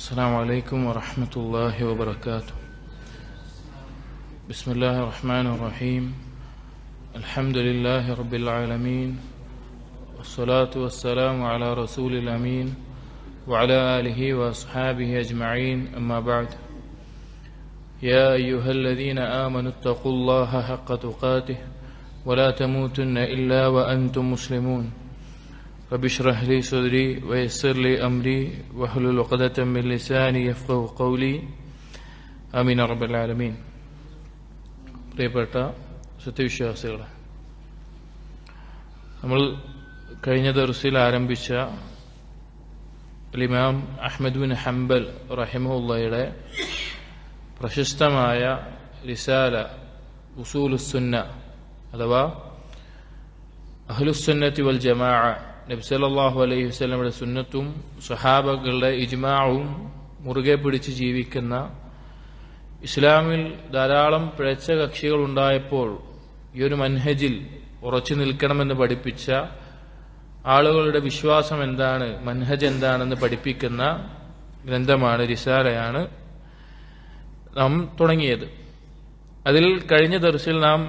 السلام عليكم ورحمة الله وبركاته. بسم الله الرحمن الرحيم. الحمد لله رب العالمين، والصلاة والسلام على رسول الأمين وعلى آله وأصحابه أجمعين، أما بعد. يا أيها الذين آمنوا اتقوا الله حق تقاته ولا تموتن إلا وأنتم مسلمون. رب اشرح لي صدري ويسر لي أمري واحلل عقدة من لساني يفقهوا قولي آمين رب العالمين. പ്രിയപ്പെട്ട സത്യവിശ്വാസികളെ, നമ്മൾ കഴിഞ്ഞ ദർസിൽ ആരംഭിച്ച ഇമാം അഹ്മദ് ബിൻ ഹംബൽ റഹിമഹുള്ളയുടെ പ്രശസ്തമായ റിസാല ഉസൂലുസ്സുന്ന അഥവാ അഹ്ലുസ്സുന്നത്തി വൽ ജമാഅ, നബി സല്ലല്ലാഹു അലൈഹി വസല്ലമയുടെ സുന്നത്തും സ്വഹാബകളുടെ ഇജ്മാഉം മുറുകെ പിടിച്ച് ജീവിക്കുന്ന, ഇസ്ലാമിൽ ധാരാളം പിഴച്ച കക്ഷികൾ ഉണ്ടായപ്പോൾ ഈ ഒരു മൻഹജിൽ ഉറച്ചു നിൽക്കണമെന്ന് പഠിപ്പിച്ച ആളുകളുടെ വിശ്വാസം എന്താണ്, മൻഹജ് എന്താണെന്ന് പഠിപ്പിക്കുന്ന ഗ്രന്ഥമാണ്, റിസാലയാണ് നാം തുടങ്ങിയത്. അതിൽ കഴിഞ്ഞ ദർസിൽ നാം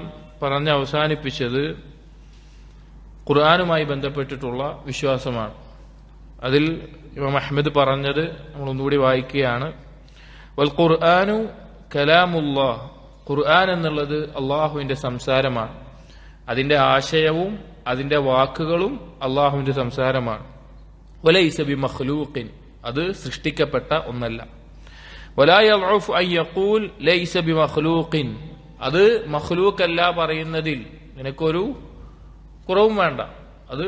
പറഞ്ഞ് അവസാനിപ്പിച്ചത് ഖുർആനുമായി ബന്ധപ്പെട്ടിട്ടുള്ള വിശ്വാസമാണ്. അതിൽ ഇമാം അഹ്മദ് പറഞ്ഞത് നമ്മൾ ഒന്നുകൂടി വായിക്കുകയാണ്. വൽ ഖുർആനു കലാമുല്ലാഹ്, ഖുർആൻ എന്നുള്ളത് അള്ളാഹുവിന്റെ സംസാരമാണ്. അതിന്റെ ആശയവും അതിന്റെ വാക്കുകളും അള്ളാഹുവിന്റെ സംസാരമാണ്. വലൈസ ബിമഖ്ലൂഖിൻ, അത് സൃഷ്ടിക്കപ്പെട്ട ഒന്നല്ല. വലാ യദ്ഉഫ് അൻ യഖൂൽ ലൈസ ബിമഖ്ലൂഖിൻ, അത് മഖ്ലൂഖല്ല പറയുന്നതിൽ നിനക്കൊരു കുറവും വേണ്ട. അത്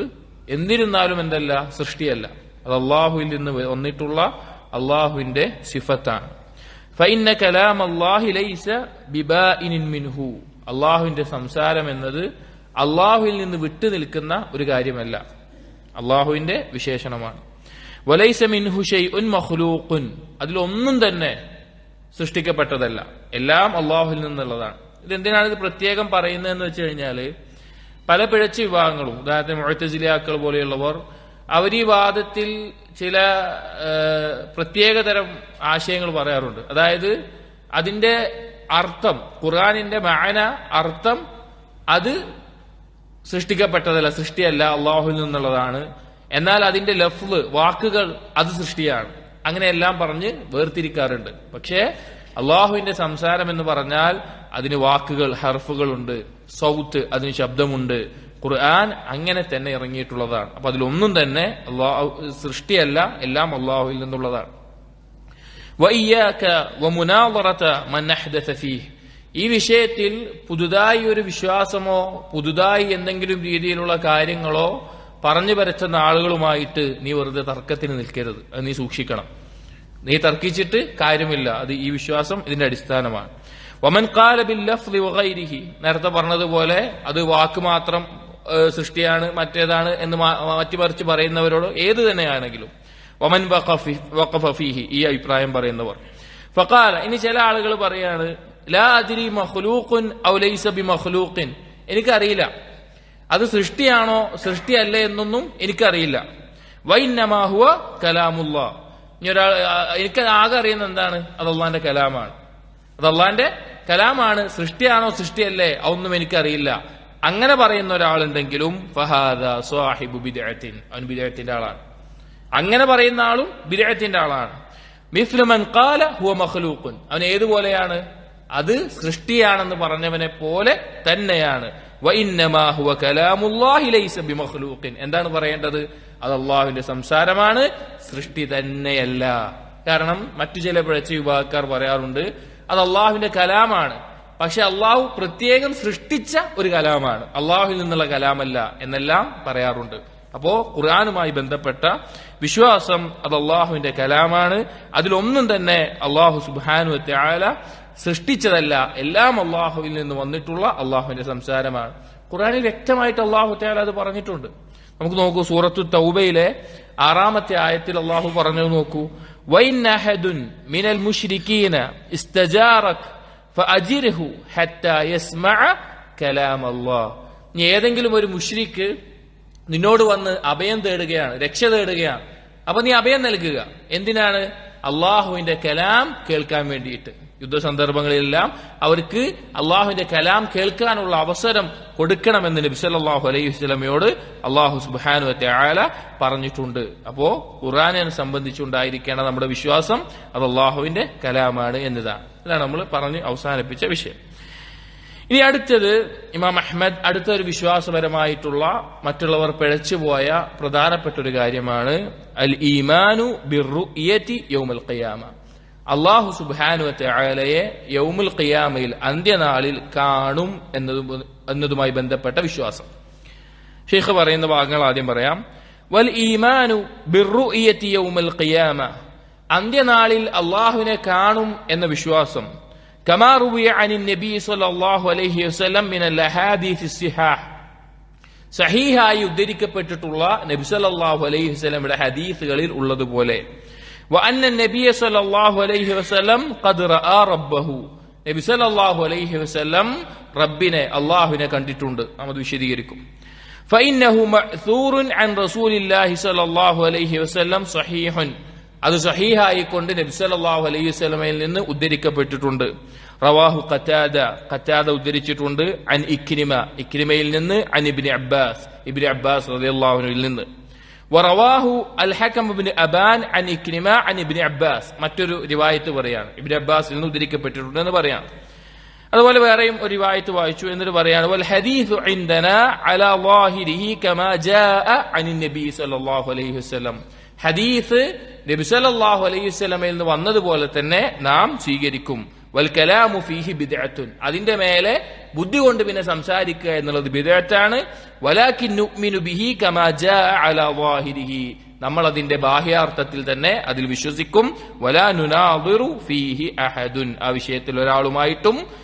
എന്തിരുന്നാലും എന്തല്ല, സൃഷ്ടിയല്ല. അത് അള്ളാഹുവിൽ നിന്ന് വന്നിട്ടുള്ള അള്ളാഹുവിന്റെ സിഫത്താണ്. ഫഇന്ന കലാം അല്ലാഹി ലൈസ ബിബാഇനിൻ മിൻഹു, അള്ളാഹുവിന്റെ സംസാരം എന്നത് അള്ളാഹുവിൽ നിന്ന് വിട്ടു നിൽക്കുന്ന ഒരു കാര്യമല്ല, അള്ളാഹുവിന്റെ വിശേഷണമാണ്. വലൈസ മിൻഹു ശൈഉൻ മഖ്ലൂഖുൻ, അതിലൊന്നും തന്നെ സൃഷ്ടിക്കപ്പെട്ടതല്ല, എല്ലാം അള്ളാഹുവിൽ നിന്നുള്ളതാണ്. ഇതെന്തിനാണ് ഇത് പ്രത്യേകം പറയുന്നതെന്ന് വെച്ച് കഴിഞ്ഞാല്, പല പിഴച്ച വിഭാഗങ്ങളും, ഉദാഹരണത്തിന് മുഅ്തസിലിയാക്കൾ പോലെയുള്ളവർ, അവർ ഈ വാദത്തിൽ ചില പ്രത്യേകതരം ആശയങ്ങൾ പറയാറുണ്ട്. അതായത് അതിന്റെ അർത്ഥം, ഖുർആനിന്റെ മഅന, അർത്ഥം അത് സൃഷ്ടിക്കപ്പെട്ടതല്ല, സൃഷ്ടിയല്ല, അള്ളാഹുവിൽ നിന്നുള്ളതാണ്. എന്നാൽ അതിന്റെ ലഫ്ള്, വാക്കുകൾ, അത് സൃഷ്ടിയാണ്. അങ്ങനെയെല്ലാം പറഞ്ഞ് വേർതിരിക്കാറുണ്ട്. പക്ഷേ അള്ളാഹുവിന്റെ സംസാരം എന്ന് പറഞ്ഞാൽ അതിന് വാക്കുകൾ, ഹർഫുകളുണ്ട്, സൗത്ത്, അതിന് ശബ്ദമുണ്ട്. ഖുർആൻ അങ്ങനെ തന്നെ ഇറങ്ങിയിട്ടുള്ളതാണ്. അപ്പൊ അതിലൊന്നും തന്നെ അള്ളാഹു സൃഷ്ടിയല്ല, എല്ലാം അള്ളാഹുവിൽ നിന്നുള്ളതാണ്. വഇയ്യാക വമുനാദറത മൻ അഹ്ദസ ഫീഹ്, ഈ വിഷയത്തിൽ പുതുതായി ഒരു വിശ്വാസമോ പുതുതായി എന്തെങ്കിലും രീതിയിലുള്ള കാര്യങ്ങളോ പറഞ്ഞു പരത്തുന്ന ആളുകളുമായിട്ട് നീ വെറുതെ തർക്കത്തിന് നിൽക്കരുത്. അത് നീ സൂക്ഷിക്കണം. നീ തർക്കിച്ചിട്ട് കാര്യമില്ല. അത് ഈ വിശ്വാസം ഇതിന്റെ അടിസ്ഥാനമാണ്. വമൻ ഖാല ബിൽ ലഫ്ളി വഗൈരിഹി, നേരത്തെ പറഞ്ഞതുപോലെ അത് വാക്ക് മാത്രം സൃഷ്ടിയാണ്, മറ്റേതാണ് എന്ന് മാറ്റിമറിച്ച് പറയുന്നവരോട് ഏത് തന്നെയാണെങ്കിലും, വമൻ വഖഫ ഫീഹി, ഈ അഭിപ്രായം പറയുന്നവർ. ഫഖാല, ഇനി ചില ആളുകൾ പറയാണ്, ലാ അദ്രി മഖ്ലൂഖുൻ ഔ ലൈസ ബിമഖ്ലൂഖിൻ, എനിക്കറിയില്ല അത് സൃഷ്ടിയാണോ സൃഷ്ടിയല്ലേ എന്നൊന്നും എനിക്കറിയില്ല. വഇന്നമാ ഹുവ കലാമുല്ലാഹ്, ഇനി ഒരാൾ, എനിക്ക് ആകെ അറിയുന്ന എന്താണ്, അത് അള്ളാന്റെ കലാമാണ്, അത് അള്ളാന്റെ കലാമാണ്, സൃഷ്ടിയാണോ സൃഷ്ടിയല്ലേ അതൊന്നും എനിക്കറിയില്ല. അങ്ങനെ പറയുന്ന ഒരാളുണ്ടെങ്കിലും ഫഹാദ സ്വാഹിബു ബിദ്അത്തിൻ, അവൻ ബിദ്അത്തിന്റെ ആളാണ്. അങ്ങനെ പറയുന്ന ആളും ബിദ്അത്തിന്റെ ആളാണ്. മിസ്ലു മൻ ഖാല ഹുവ മഖ്ലൂഖുൻ, അവൻ ഏതുപോലെയാണ്, അത് സൃഷ്ടിയാണെന്ന് പറഞ്ഞവനെ പോലെ തന്നെയാണ്. വഇന്നമാ ഹുവ കലാമുല്ലാഹി ലൈസ ബിമഖ്ലൂഖിൻ, എന്താണ് പറയേണ്ടത്, അത് അള്ളാഹുവിന്റെ സംസാരമാണ്, സൃഷ്ടി തന്നെയല്ല. കാരണം മറ്റു ചില പിഴച്ച വിഭാഗക്കാർ പറയാറുണ്ട്, അത് അള്ളാഹുവിന്റെ കലാമാണ്, പക്ഷെ അള്ളാഹു പ്രത്യേകം സൃഷ്ടിച്ച ഒരു കലാമാണ്, അള്ളാഹുവിൽ നിന്നുള്ള കലാമല്ല എന്നെല്ലാം പറയാറുണ്ട്. അപ്പോ ഖുർആനുമായി ബന്ധപ്പെട്ട വിശ്വാസം അത് അള്ളാഹുവിന്റെ കലാമാണ്. അതിലൊന്നും തന്നെ അള്ളാഹു സുബ്ഹാനഹു വ തആല സൃഷ്ടിച്ചതല്ല, എല്ലാം അള്ളാഹുവിൽ നിന്ന് വന്നിട്ടുള്ള അള്ളാഹുവിന്റെ സംസാരമാണ്. ഖുർആനിൽ വ്യക്തമായിട്ട് അള്ളാഹു തആല അത് പറഞ്ഞിട്ടുണ്ട്. നമുക്ക് നോക്കൂ, സൂറത്തു തൗബയിലെ 6-ാമത്തെ ആയത്തിൽ അള്ളാഹു പറഞ്ഞു നോക്കൂ, വഇന്ന അഹദുൻ മിനൽ മുശ്രികീന ഇസ്തജാറക ഫഅജിർഹു ഹത്താ യസ്മഅ കലാം അല്ലാഹ്, ഏതെങ്കിലും ഒരു മുശ്രിക്ക് നിന്നോട് വന്ന് അഭയം തേടുകയാണ്, രക്ഷ തേടുകയാണ്, അപ്പൊ നീ അഭയം നൽകുക. എന്തിനാണ്? അള്ളാഹുവിന്റെ കലാം കേൾക്കാൻ വേണ്ടിയിട്ട്. യുദ്ധസന്ദർഭങ്ങളിലെല്ലാം അവർക്ക് അള്ളാഹുവിന്റെ കലാം കേൾക്കാനുള്ള അവസരം കൊടുക്കണമെന്ന് നബി സല്ലല്ലാഹു അലൈഹി വസല്ലമയോട് അള്ളാഹു സുബ്ഹാനഹു വ തആല പറഞ്ഞിട്ടുണ്ട്. അപ്പോ ഖുർആനെ സംബന്ധിച്ചുണ്ടായിരിക്കേണ്ട നമ്മുടെ വിശ്വാസം അത് അള്ളാഹുവിന്റെ കലാമാണ് എന്നതാണ്. ഇതാണ് നമ്മൾ പറഞ്ഞ് അവസാനിപ്പിച്ച വിഷയം. ഇനി അടുത്തത് ഇമാം അഹ്മദ് അടുത്ത ഒരു വിശ്വാസപരമായിട്ടുള്ള മറ്റുള്ളവർ പിഴച്ചുപോയ പ്രധാനപ്പെട്ട ഒരു കാര്യമാണ് അൽ ഈമാനു ബിർറുയതി യൗമുൽ ഖിയാമ. അല്ലാഹു സുബ്ഹാനഹു വ തആലയെ യൗമുൽ ഖിയാമയിൽ അന്ത്യനാളിൽ കാണും എന്നതുമായി ബന്ധപ്പെട്ട വിശ്വാസം. ഷെയ്ഖ് പറയുന്ന ഭാഗങ്ങൾ ആദ്യം പറയാം. വൽ ഈമാനു ബിർറുയതി യൗമുൽ ഖിയാമ, അന്ത്യനാളിൽ അല്ലാഹുവിനെ കാണും എന്ന വിശ്വാസം കമാ റുവിയ അനിൻ നബി സ്വല്ലല്ലാഹു അലൈഹി വസല്ലം മിനൽ അഹാദീസ് സിഹാഹ്, സഹീഹായി ഉദ്ധരിക്കപ്പെട്ടിട്ടുള്ള നബി സല്ലല്ലാഹു അലൈഹി വസല്ലമയുടെ ഹദീസുകളിൽ ഉള്ളതുപോലെ. വഅന്ന നബിയ സല്ലല്ലാഹു അലൈഹി വസല്ലം ഖദ് റഅ റബ്ബഹു, നബി സല്ലല്ലാഹു അലൈഹി വസല്ലം റബ്ബിനെ അല്ലാഹുവിനെ കണ്ടിട്ടുണ്ട്. നമ്മൾ വിശദീകരിക്കും. ഫഇന്നഹു മഅ്സൂറുൻ അൻ റസൂലില്ലാഹി സല്ലല്ലാഹു അലൈഹി വസല്ലം സഹീഹുൻ, അത് സഹീഹായി കൊണ്ട് നബി സല്ലല്ലാഹു അലൈഹി വസല്ലമയിൽ നിന്ന് ഉദ്ധരിക്കപ്പെട്ടിട്ടുണ്ട്. റവാഹു ഖതാദ ഉദ്ധരിച്ചിട്ടുണ്ട്. അൻ ഇക്രിമയിൽ നിന്ന് അൻ ഇബ്നു അബ്ബാസ് റളിയല്ലാഹു അൻഹുവിൽ നിന്ന്. വറവാഹു അൽ ഹകം ഇബ്നു അബാൻ അൻ ഇക്രിമ അൻ ഇബ്നു അബ്ബാസ്, മറ്റൊരു റിവായത്ത് പറയാണ് ഇബ്നു അബ്ബാസിൽ നിന്ന് ഉദ്ധരിക്കപ്പെട്ടിട്ടുണ്ട് എന്ന് പറയാം. അതുപോലെ വേറെയും ഒരു റിവായത്ത് വായിച്ചു എന്നിട്ട് പറയാണ് വൽ ഹദീസു ഇൻദനാ അലാ ളാഹിരിഹി കമാ ജാഅ അനിൻ നബി സല്ലല്ലാഹു അലൈഹി വസല്ലം, ഹദീസ് നബി സല്ലല്ലാഹു അലൈഹി വസല്ലമയിൽ നിന്ന് വന്നതുപോലെ തന്നെ നാം സ്വീകരിക്കും. വൽ കലാമു ഫീഹി ബിദ്അത്തുൻ, അതിന്റെ മേലെ ബുദ്ധി കൊണ്ട് പിന്നെ സംസാരിക്കുക എന്നുള്ളത് ബിദ്അത്താണ്. വലാകിൻ നുഅ്മിനു ബിഹി കമാ ജാഅ അലാ ളാഹിരിഹി, നമ്മൾ അതിന്റെ ബാഹ്യാർത്ഥത്തിൽ തന്നെ അതിൽ വിശ്വസിക്കും. വലാ നുനാദിറു ഫീഹി അഹദുൻ, ആ വിഷയത്തിൽ ഒരാളുമായിട്ടും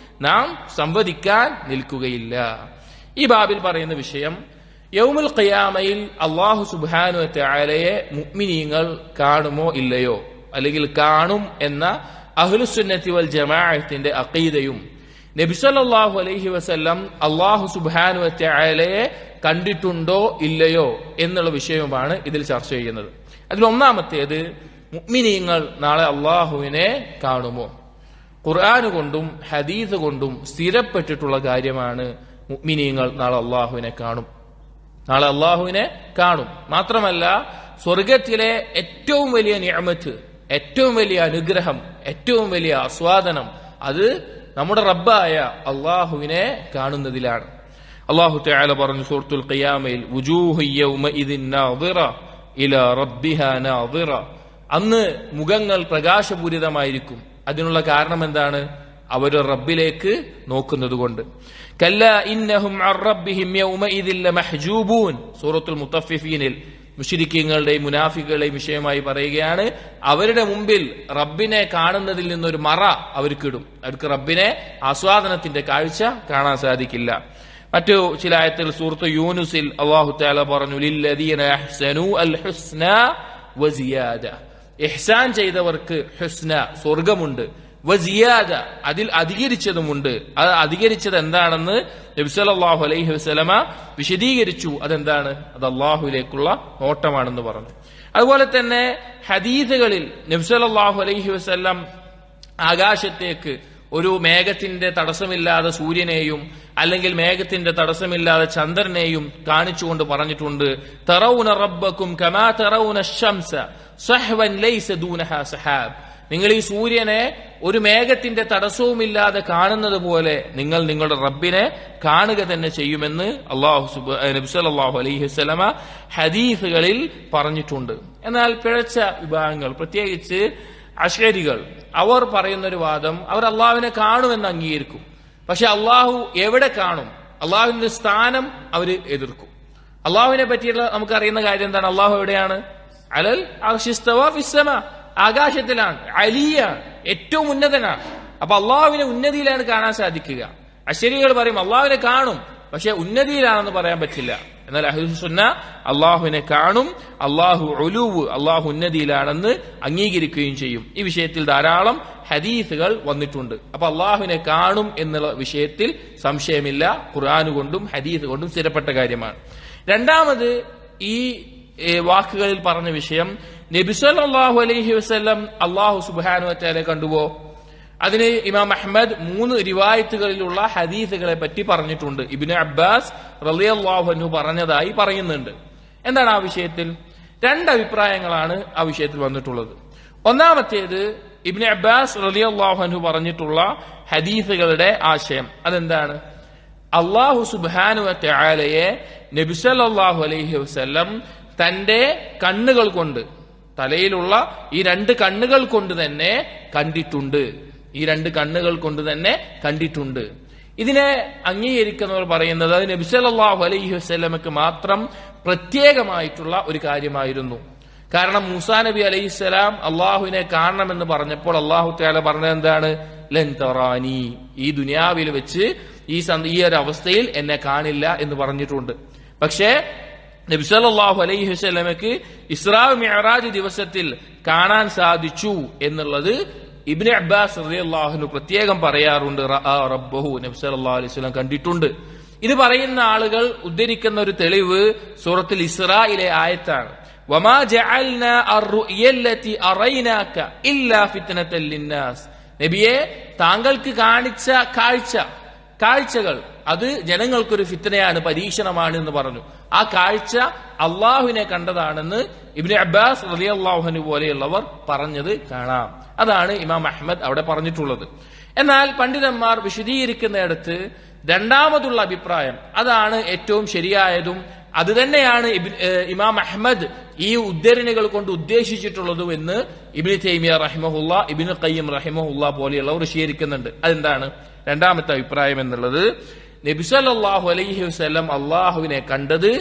നാം സംവദിക്കാൻ നിൽക്കുകയില്ല. ഈ ബാബിൽ പറയുന്ന വിഷയം യൗമുൽ ഖിയാമയിൽ അല്ലാഹു സുബ്ഹാനഹു വ തആലയെ മുഅ്മിനീങ്ങൾ കാണുമോ ഇല്ലയോ, അല്ലെങ്കിൽ കാണും എന്ന അഹ്ലുസുന്നത്തി വൽ ജമാഅത്തിന്റെ അഖീദയും നബി സല്ലല്ലാഹു അലൈഹി വസല്ലം അല്ലാഹു സുബ്ഹാനഹു വ തആലയെ കണ്ടിട്ടുണ്ടോ ഇല്ലയോ എന്നുള്ള വിഷയവുമാണ് ഇതിൽ ചർച്ച ചെയ്യുന്നത്. അതിൽ ഒന്നാമത്തേത് മുഅ്മിനീങ്ങൾ നാളെ അല്ലാഹുവിനെ കാണുമോ. ഖുർആൻ കൊണ്ടും ഹദീസ് കൊണ്ടും സ്ഥിരപ്പെട്ടിട്ടുള്ള കാര്യമാണ് മുഅ്മിനീങ്ങൾ നാളെ അല്ലാഹുവിനെ കാണും. നാളെ അള്ളാഹുവിനെ കാണും. മാത്രമല്ല സ്വർഗത്തിലെ ഏറ്റവും വലിയ നിഅമത്ത്, ഏറ്റവും വലിയ അനുഗ്രഹം, ഏറ്റവും വലിയ ആസ്വാദനം അത് നമ്മുടെ റബ്ബായ അള്ളാഹുവിനെ കാണുന്നതിലാണ്. അല്ലാഹു തആല പറഞ്ഞു സൂറത്തുൽ ഖിയാമയിൽ വുജൂഹു യൗമഇദിൻ നാദിറ ഇലാ റബ്ബിഹാ നാദിറ, അന്ന് മുഖങ്ങൾ പ്രകാശപൂരിതമായിരിക്കും. അതിനുള്ള കാരണം എന്താണ്? അവർ റബ്ബിലേക്ക് നോക്കുന്നത് കൊണ്ട്. കല്ലാ ഇന്നഹും അൻ റബ്ബിഹിം യൗമഇദിൻ ലമഹ്ജൂബൂൻ, സൂറത്തുൽ മുത്തഫിഫീനിൽ മുശ്രിക്കീങ്ങളുടെയും മുനാഫിക്കുകളുടെയും വിഷയമായി പറയുകയാണ്, അവരുടെ മുമ്പിൽ റബ്ബിനെ കാണുന്നതിൽ നിന്നൊരു മറ അവർക്കിടും. അവർക്ക് റബ്ബിനെ ആസ്വാദനത്തിന്റെ കാഴ്ച കാണാൻ സാധിക്കില്ല. മറ്റു ചില ആയത്തുകൾ സൂറത്ത് യൂനുസിൽ അല്ലാഹു തആല പറഞ്ഞു ലില്ലദീന അഹ്സനൂ അൽ ഹുസ്ന വസിയാദ, ഇഹ്സാൻ ചെയ്തവർക്ക് ഹുസ്ന സ്വർഗമുണ്ട്, വസിയാദ അതിൽ അധികരിച്ചതുമുണ്ട്. അത് അധികരിച്ചത് എന്താണെന്ന് നബി സല്ലല്ലാഹു അലൈഹി വസല്ലമ വിശദീകരിച്ചു. അതെന്താണ്? അത് അല്ലാഹുവിലേക്കുള്ള നോട്ടമാണെന്ന് പറഞ്ഞു. അതുപോലെ തന്നെ ഹദീസുകളിൽ നബി സല്ലല്ലാഹു അലൈഹി വസല്ലം ആകാശത്തേക്ക് ഒരു മേഘത്തിന്റെ തടസ്സമില്ലാതെ സൂര്യനെയും അല്ലെങ്കിൽ മേഘത്തിന്റെ തടസ്സമില്ലാതെ ചന്ദ്രനെയും കാണിച്ചുകൊണ്ട് പറഞ്ഞിട്ടുണ്ട്, തറൗന റബ്ബക്കും കമാ തറൗന അശ്ശംസ സഹ്വൻ ലൈസ ദൂനഹാ സഹാബ്, നിങ്ങൾ ഈ സൂര്യനെ ഒരു മേഘത്തിന്റെ തടസ്സവുമില്ലാതെ കാണുന്നത് പോലെ നിങ്ങൾ നിങ്ങളുടെ റബ്ബിനെ കാണുക തന്നെ ചെയ്യുമെന്ന് നബി സല്ലല്ലാഹു അലൈഹി വസല്ലമ ഹദീസുകളിൽ പറഞ്ഞിട്ടുണ്ട്. എന്നാൽ പിഴച്ച വിഭാഗങ്ങൾ, പ്രത്യേകിച്ച് അശ്അരികൾ, അവർ പറയുന്നൊരു വാദം, അവർ അള്ളാഹുവിനെ കാണുമെന്ന് അംഗീകരിക്കും. പക്ഷെ അള്ളാഹു എവിടെ കാണും, അള്ളാഹുവിന്റെ സ്ഥാനം അവർ എതിർക്കും. അള്ളാഹുവിനെ പറ്റിയുള്ള നമുക്കറിയുന്ന കാര്യം എന്താണ്? അള്ളാഹു എവിടെയാണ്? അലൽ അർശിസ്തവ ഫിസ്സമ, ആകാശത്തിലാണ്, അലിയാണ്, ഏറ്റവും ഉന്നതനാണ്. അപ്പൊ അള്ളാഹുവിനെ ഉന്നതിയിലാണ് കാണാൻ സാധിക്കുക. അശ്ശരികൾ പറയും അള്ളാഹുവിനെ കാണും, പക്ഷെ ഉന്നതിയിലാണെന്ന് പറയാൻ പറ്റില്ല. എന്നാൽ അഹ്ലുസ് സുന്ന അള്ളാഹുവിനെ കാണും, അള്ളാഹു ഉലൂവ്, അള്ളാഹു ഉന്നതിയിലാണെന്ന് അംഗീകരിക്കുകയും ചെയ്യും. ഈ വിഷയത്തിൽ ധാരാളം ഹദീസുകൾ വന്നിട്ടുണ്ട്. അപ്പൊ അള്ളാഹുവിനെ കാണും എന്നുള്ള വിഷയത്തിൽ സംശയമില്ല, ഖുർആൻ കൊണ്ടും ഹദീസ് കൊണ്ടും സ്ഥിരപ്പെട്ട കാര്യമാണ്. രണ്ടാമത് ഈ വാക്കുകളിൽ പറഞ്ഞ വിഷയം നബി സല്ലല്ലാഹു അലൈഹി വസല്ലം അല്ലാഹു സുബ്ഹാനഹു വ തആല കണ്ടുവോ? അതിന് ഇമാം അഹ്മദ് 3 റിവായത്തുകളിലുള്ള ഹദീസുകളെ പറ്റി പറഞ്ഞിട്ടുണ്ട്. ഇബ്നു അബ്ബാസ് റളിയല്ലാഹു അൻഹു പറഞ്ഞതായി പറയുന്നുണ്ട്. എന്താണ് ആ വിഷയത്തിൽ? 2 അഭിപ്രായങ്ങളാണ് ആ വിഷയത്തിൽ വന്നിട്ടുള്ളത്. ഒന്നാമത്തേത് ഇബ്നു അബ്ബാസ് റളിയല്ലാഹു അൻഹു പറഞ്ഞിട്ടുള്ള ഹദീസുകളുടെ ആശയം അതെന്താണ്? അല്ലാഹു സുബ്ഹാനഹു വ തആലയെ നബി സല്ലല്ലാഹു അലൈഹി വസല്ലം തന്റെ കണ്ണുകൾ കൊണ്ട്, തലയിലുള്ള ഈ 2 കണ്ണുകൾ കൊണ്ട് തന്നെ കണ്ടിട്ടുണ്ട്. ഈ 2 കണ്ണുകൾ കൊണ്ട് തന്നെ കണ്ടിട്ടുണ്ട്. ഇതിനെ അംഗീകരിക്കുന്നവർ പറയുന്നത് അത് നബി സല്ലല്ലാഹു അലൈഹി വസല്ലമക്ക് മാത്രം പ്രത്യേകമായിട്ടുള്ള ഒരു കാര്യമായിരുന്നു. കാരണം മൂസാ നബി അലൈഹിസ്സലാം അള്ളാഹുവിനെ കാണണമെന്ന് പറഞ്ഞപ്പോൾ അള്ളാഹു തആല പറഞ്ഞത് എന്താണ്? ലൻ തറാനി, ഈ ദുനിയാവിൽ വെച്ച് ഈ ഒരു അവസ്ഥയിൽ എന്നെ കാണില്ല എന്ന് പറഞ്ഞിട്ടുണ്ട്. പക്ഷേ നബി സല്ലല്ലാഹു അലൈഹി വസല്ലമക്ക് ഇസ്രാ മിഅ്റാജ് ദിവസത്തിൽ കാണാൻ സാധിച്ചു എന്നുള്ളത് ഇബ്നു അബ്ബാസ് റളിയല്ലാഹു അൻഹു പ്രത്യേകം പറയാറുണ്ട്. റഅ റബ്ബഹു, നബി സല്ലല്ലാഹു അലൈഹി വസല്ലം കണ്ടിട്ടുണ്ട്. ഇത് പറയുന്ന ആളുകൾ ഉദ്ധരിക്കുന്ന ഒരു തെളിവ് സൂറത്തുൽ ഇസ്രായിലെ ആയത്താണ്. വമാ ജഅൽനാ അർറുയല്ലതി അറൈനാക ഇല്ലാ ഫിത്നതൽ ലിന്നാസ്. നബിയെ, താങ്കൾക്ക് കാണിച്ച കാഴ്ചകൾ അത് ജനങ്ങൾക്കൊരു ഫിത്നയാണ്, പരീക്ഷണമാണ് എന്ന് പറഞ്ഞു. ആ കാഴ്ച അള്ളാഹുവിനെ കണ്ടതാണെന്ന് ഇബ്നു അബ്ബാസ് റളിയല്ലാഹു അൻഹു പോലെയുള്ളവർ പറഞ്ഞത് കാണാം. അതാണ് ഇമാം അഹ്മദ് അവിടെ പറഞ്ഞിട്ടുള്ളത്. എന്നാൽ പണ്ഡിതന്മാർ വിശദീകരിക്കുന്നിടത്ത് രണ്ടാമതുള്ള അഭിപ്രായം അതാണ് ഏറ്റവും ശരിയായതും അത് തന്നെയാണ് ഇമാം അഹ്മദ് ഈ ഉദ്ധരണികൾ കൊണ്ട് ഉദ്ദേശിച്ചിട്ടുള്ളതും എന്ന് ഇബ്നു തൈമിയ റഹിമഹുല്ല, ഇബ്നു ഖയ്യിം റഹിമഹുല്ല പോലെയുള്ളവർ വിശദീകരിക്കുന്നുണ്ട്. അതെന്താണ് രണ്ടാമത്തെ അഭിപ്രായം എന്നുള്ളത്? നബി സല്ലല്ലാഹു അലൈഹി വസല്ലം അള്ളാഹുവിനെ കണ്ടത്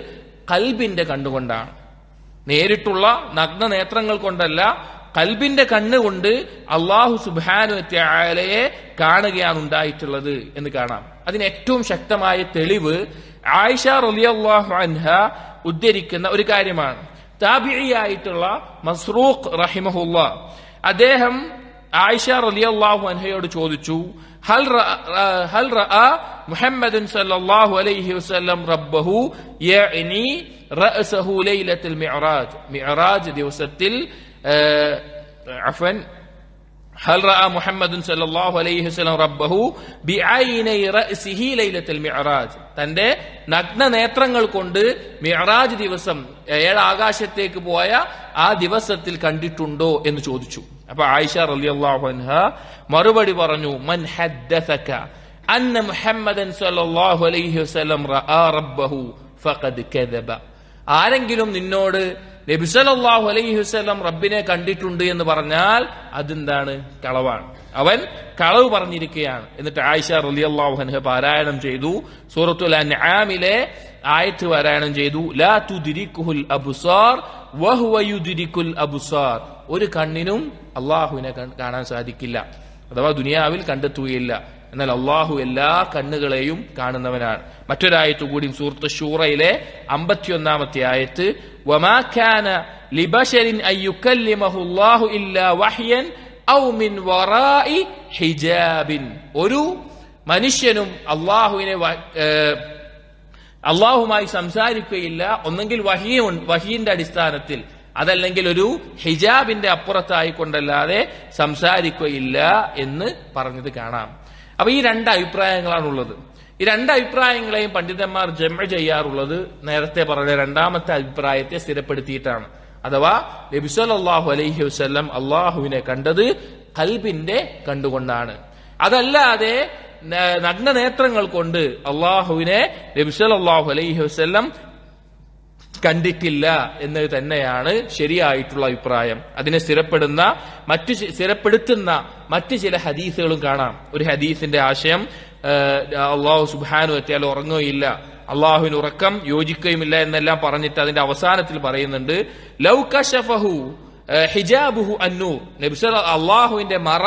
ഖൽബിന്റെ കണ്ണുകൊണ്ടാണ്. നേരിട്ടുള്ള നഗ്ന നേത്രങ്ങൾ കൊണ്ടല്ല, ഖൽബിന്റെ കണ്ണുകൊണ്ട് അള്ളാഹു സുബ്ഹാനഹു വ തആലയെ കാണുകയാണ് ഉണ്ടായിട്ടുള്ളത് എന്ന് കാണാം. അതിന് ഏറ്റവും ശക്തമായ തെളിവ് ആയിഷ റളിയല്ലാഹു അൻഹ ഉദ്ധരിക്കുന്ന ഒരു കാര്യമാണ്. താബിഈയായിട്ടുള്ള മസ്റൂഖ് റഹിമഹുല്ല, അദ്ദേഹം ആയിഷ റളിയല്ലാഹു അൻഹയോട് ചോദിച്ചു, ഹൽ റഅ മുഹമ്മദുൻ സല്ലല്ലാഹു അലൈഹി വസല്ലം റബ്ബഹു യഅനി റഅസഹു ലൈലത്തുൽ മിഅ്റാജ്. മിഅ്റാജ് ദിവസത്തിൽ ഹൽ റഅ മുഹമ്മദുൻ സല്ലല്ലാഹു അലൈഹി വസല്ലം റബ്ബഹു ബിഐനൈ റഅസിഹി ലൈലത്തുൽ മിഅ്റാജ്. തന്റെ നഗ്ന നേത്രങ്ങൾ കൊണ്ട് മിഅ്റാജ് ദിവസം 7 ആകാശത്തേക്ക് പോയ ആ ദിവസത്തിൽ കണ്ടിട്ടുണ്ടോ എന്ന് ചോദിച്ചു. അപ്പൊ ആയിഷ റളിയല്ലാഹു അൻഹ മറുപടി പറഞ്ഞു, മൻ ഹദ്ദസക അന്ന മുഹമ്മദൻ സല്ലല്ലാഹു അലൈഹി വസല്ലം റഅ റബ്ബഹു ഫഖദ് കദബ. ആരെങ്കിലും നിന്നോട് നബി സല്ലല്ലാഹു അലൈഹി വസല്ലം റബ്ബിനെ കണ്ടിട്ടുണ്ട് എന്ന് പറഞ്ഞാൽ അതെന്താണ്? കളവാണ്. അവൻ കളവ് പറഞ്ഞിരിക്കുകയാണ്. എന്നിട്ട് ആയിഷ റളിയല്ലാഹു അൻഹ പാരായണം ചെയ്തു, സൂറത്തുൽ അൻആമിലെ ആയത്ത് പാരായണം ചെയ്തു, ലാ തുദ്രികുൽ അബ്സാർ വഹുവ യുദ്രികുൽ അബ്സാർ. ഒരു കണ്ണിനും അള്ളാഹുവിനെ കാണാൻ സാധിക്കില്ല, അഥവാ ദുനിയാവിൽ കണ്ടെത്തുകയില്ല. എന്നാൽ അള്ളാഹു എല്ലാ കണ്ണുകളെയും കാണുന്നവനാണ്. മറ്റൊരായത്ത് കൂടി സൂറത്ത് ശൂറയിലെ 51-ാമത്തെ ആയത്ത്, വമാ കാന ലിബശരിൻ അയ്യുകല്ലിമഹു അല്ലാഹു ഇല്ലാ വഹ്യൻ ഔ മിൻ വറാഇ ഹിജാബിൻ. ഒരു മനുഷ്യനും അള്ളാഹുമായി സംസാരിക്കുകയില്ല, ഒന്നെങ്കിൽ വഹിയിന്റെ അടിസ്ഥാനത്തിൽ, അതല്ലെങ്കിൽ ഒരു ഹിജാബിന്റെ അപ്പുറത്തായിക്കൊണ്ടല്ലാതെ സംസാരിക്കുകയില്ല എന്ന് പറഞ്ഞത് കാണാം. അപ്പൊ ഈ 2 അഭിപ്രായങ്ങളാണുള്ളത്. ഈ 2 അഭിപ്രായങ്ങളെയും പണ്ഡിതന്മാർ ജംഅ ചെയ്യാറുള്ളത് നേരത്തെ പറഞ്ഞ രണ്ടാമത്തെ അഭിപ്രായത്തെ സ്ഥിരപ്പെടുത്തിയിട്ടാണ്. അഥവാ നബി സല്ലല്ലാഹു അലൈഹി വസല്ലം അള്ളാഹുവിനെ കണ്ടത് ഖൽബിന്റെ കണ്ടുകൊണ്ടാണ്. അതല്ലാതെ നഗ്ന നേത്രങ്ങൾ കൊണ്ട് അള്ളാഹുവിനെ നബി സല്ലല്ലാഹു അലൈഹി വസല്ലം കണ്ടിട്ടില്ല എന്നത് തന്നെയാണ് ശരിയായിട്ടുള്ള അഭിപ്രായം. അതിനെ സ്ഥിരപ്പെടുത്തുന്ന മറ്റു ചില ഹദീസുകളും കാണാം. ഒരു ഹദീസിന്റെ ആശയം അള്ളാഹു സുബ്ഹാനഹു വ തആല ഉറങ്ങുകയില്ല, അള്ളാഹുവിന് ഉറക്കം യോജിക്കുകയുമില്ല എന്നെല്ലാം പറഞ്ഞിട്ട് അതിന്റെ അവസാനത്തിൽ പറയുന്നുണ്ട്, ലൗ കശഫഹു ഹിജാബുഹു അന്നൂർ. നബി സല്ലല്ലാഹു അള്ളാഹുവിന്റെ മറ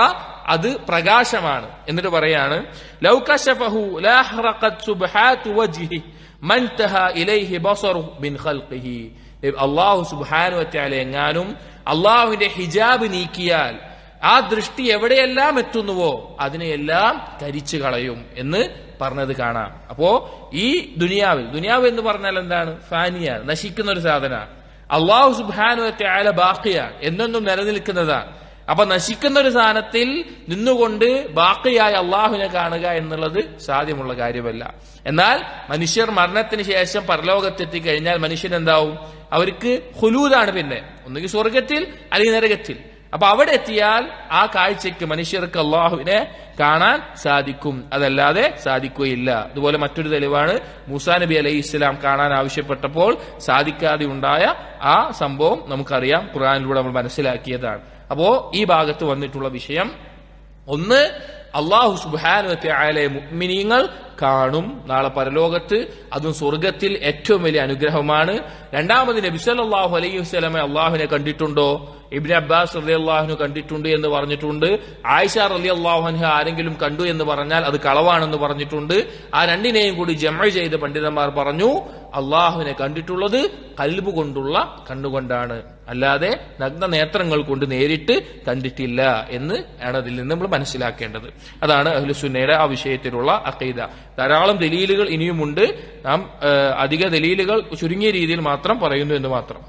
അത് പ്രകാശമാണ്. എന്നിട്ട് പറയാണ്, ലൗ കശഫഹു ലഅഹ്റഖത് സുബ്ഹാതു വജ്ഹി മൻതഹ ഇലൈഹി ബസറു മിൻ ഖൽഖിഹി. അള്ളാഹു സുബ്ഹാനഹു വ തആല എങ്ങാനും അള്ളാഹുവിന്റെ ഹിജാബ് നീക്കിയാൽ ആ ദൃഷ്ടി എവിടെയെല്ലാം എത്തുന്നുവോ അതിനെയെല്ലാം കരിച്ചു കളയും എന്ന് പറഞ്ഞത് കാണാം. അപ്പോ ഈ ദുനിയാവ് എന്ന് പറഞ്ഞാൽ എന്താണ്? ഫാനിയാണ്, നശിക്കുന്ന ഒരു സാധനമാണ്. അള്ളാഹു സുബ്ഹാനഹു വ തആല ബാഖിയാണ്, എന്നെന്നും നിലനിൽക്കുന്നതാണ്. അപ്പൊ നശിക്കുന്ന ഒരു സ്ഥാനത്തിൽ നിന്നുകൊണ്ട് ബാക്കിയായ അള്ളാഹുവിനെ കാണുക എന്നുള്ളത് സാധ്യമുള്ള കാര്യമല്ല. എന്നാൽ മനുഷ്യർ മരണത്തിന് ശേഷം പരലോകത്തെത്തി കഴിഞ്ഞാൽ മനുഷ്യൻ എന്താവും? അവർക്ക് ഖുലൂദാണ്, പിന്നെ ഒന്നുകിൽ സ്വർഗത്തിൽ അല്ലെങ്കിൽ നരകത്തിൽ. അപ്പൊ അവിടെ എത്തിയാൽ ആ കാഴ്ചയ്ക്ക് മനുഷ്യർക്ക് അള്ളാഹുവിനെ കാണാൻ സാധിക്കും, അതല്ലാതെ സാധിക്കുകയില്ല. അതുപോലെ മറ്റൊരു തെളിവാണ് മൂസാ നബി അലൈഹി ഇസ്ലാം കാണാൻ ആവശ്യപ്പെട്ടപ്പോൾ സാധിക്കാതെ ഉണ്ടായ ആ സംഭവം നമുക്കറിയാം, ഖുർആനിലൂടെ നമ്മൾ മനസ്സിലാക്കിയതാണ്. അപ്പോ ഈ ഭാഗത്ത് വന്നിട്ടുള്ള വിഷയം, ഒന്ന്, അള്ളാഹു സുബ്ഹാനഹു വ തആലയെ മുഅ്മിനീങ്ങൾ കാണും നാളെ പരലോകത്ത്, അതും സ്വർഗത്തിൽ ഏറ്റവും വലിയ അനുഗ്രഹമാണ്. രണ്ടാമത്, നബി സല്ലല്ലാഹു അലൈഹി വസല്ലമ അള്ളാഹുവിനെ കണ്ടിട്ടുണ്ടോ? ഇബ്നു അബ്ബാസ് റളിയല്ലാഹു അൻഹു കണ്ടിട്ടുണ്ട് എന്ന് പറഞ്ഞിട്ടുണ്ട്. ആയിഷ റളിയല്ലാഹു അൻഹ ആരെങ്കിലും കണ്ടു എന്ന് പറഞ്ഞാൽ അത് കളവാണെന്ന് പറഞ്ഞിട്ടുണ്ട്. ആ രണ്ടിനെയും കൂടി ജംഅ ചെയ്ത പണ്ഡിതന്മാർ പറഞ്ഞു, അള്ളാഹുവിനെ കണ്ടിട്ടുള്ളത് ഖൽബ് കൊണ്ടുള്ള കണ്ണുകൊണ്ടാണ്, അല്ലാതെ നഗ്ന നേത്രങ്ങൾ കൊണ്ട് നേരിട്ട് കണ്ടിട്ടില്ല എന്ന് ആണ് അതിൽ നിന്ന് നമ്മൾ മനസ്സിലാക്കേണ്ടത്. അതാണ് അഹ്ലുസുന്നയുടെ ആ വിഷയത്തിലുള്ള അഖീദ. ധാരാളം ദലീലുകൾ ഇനിയുമുണ്ട്, നാം അധിക ദലീലുകൾ ചുരുങ്ങിയ രീതിയിൽ മാത്രം പറയുന്നു എന്ന് മാത്രം.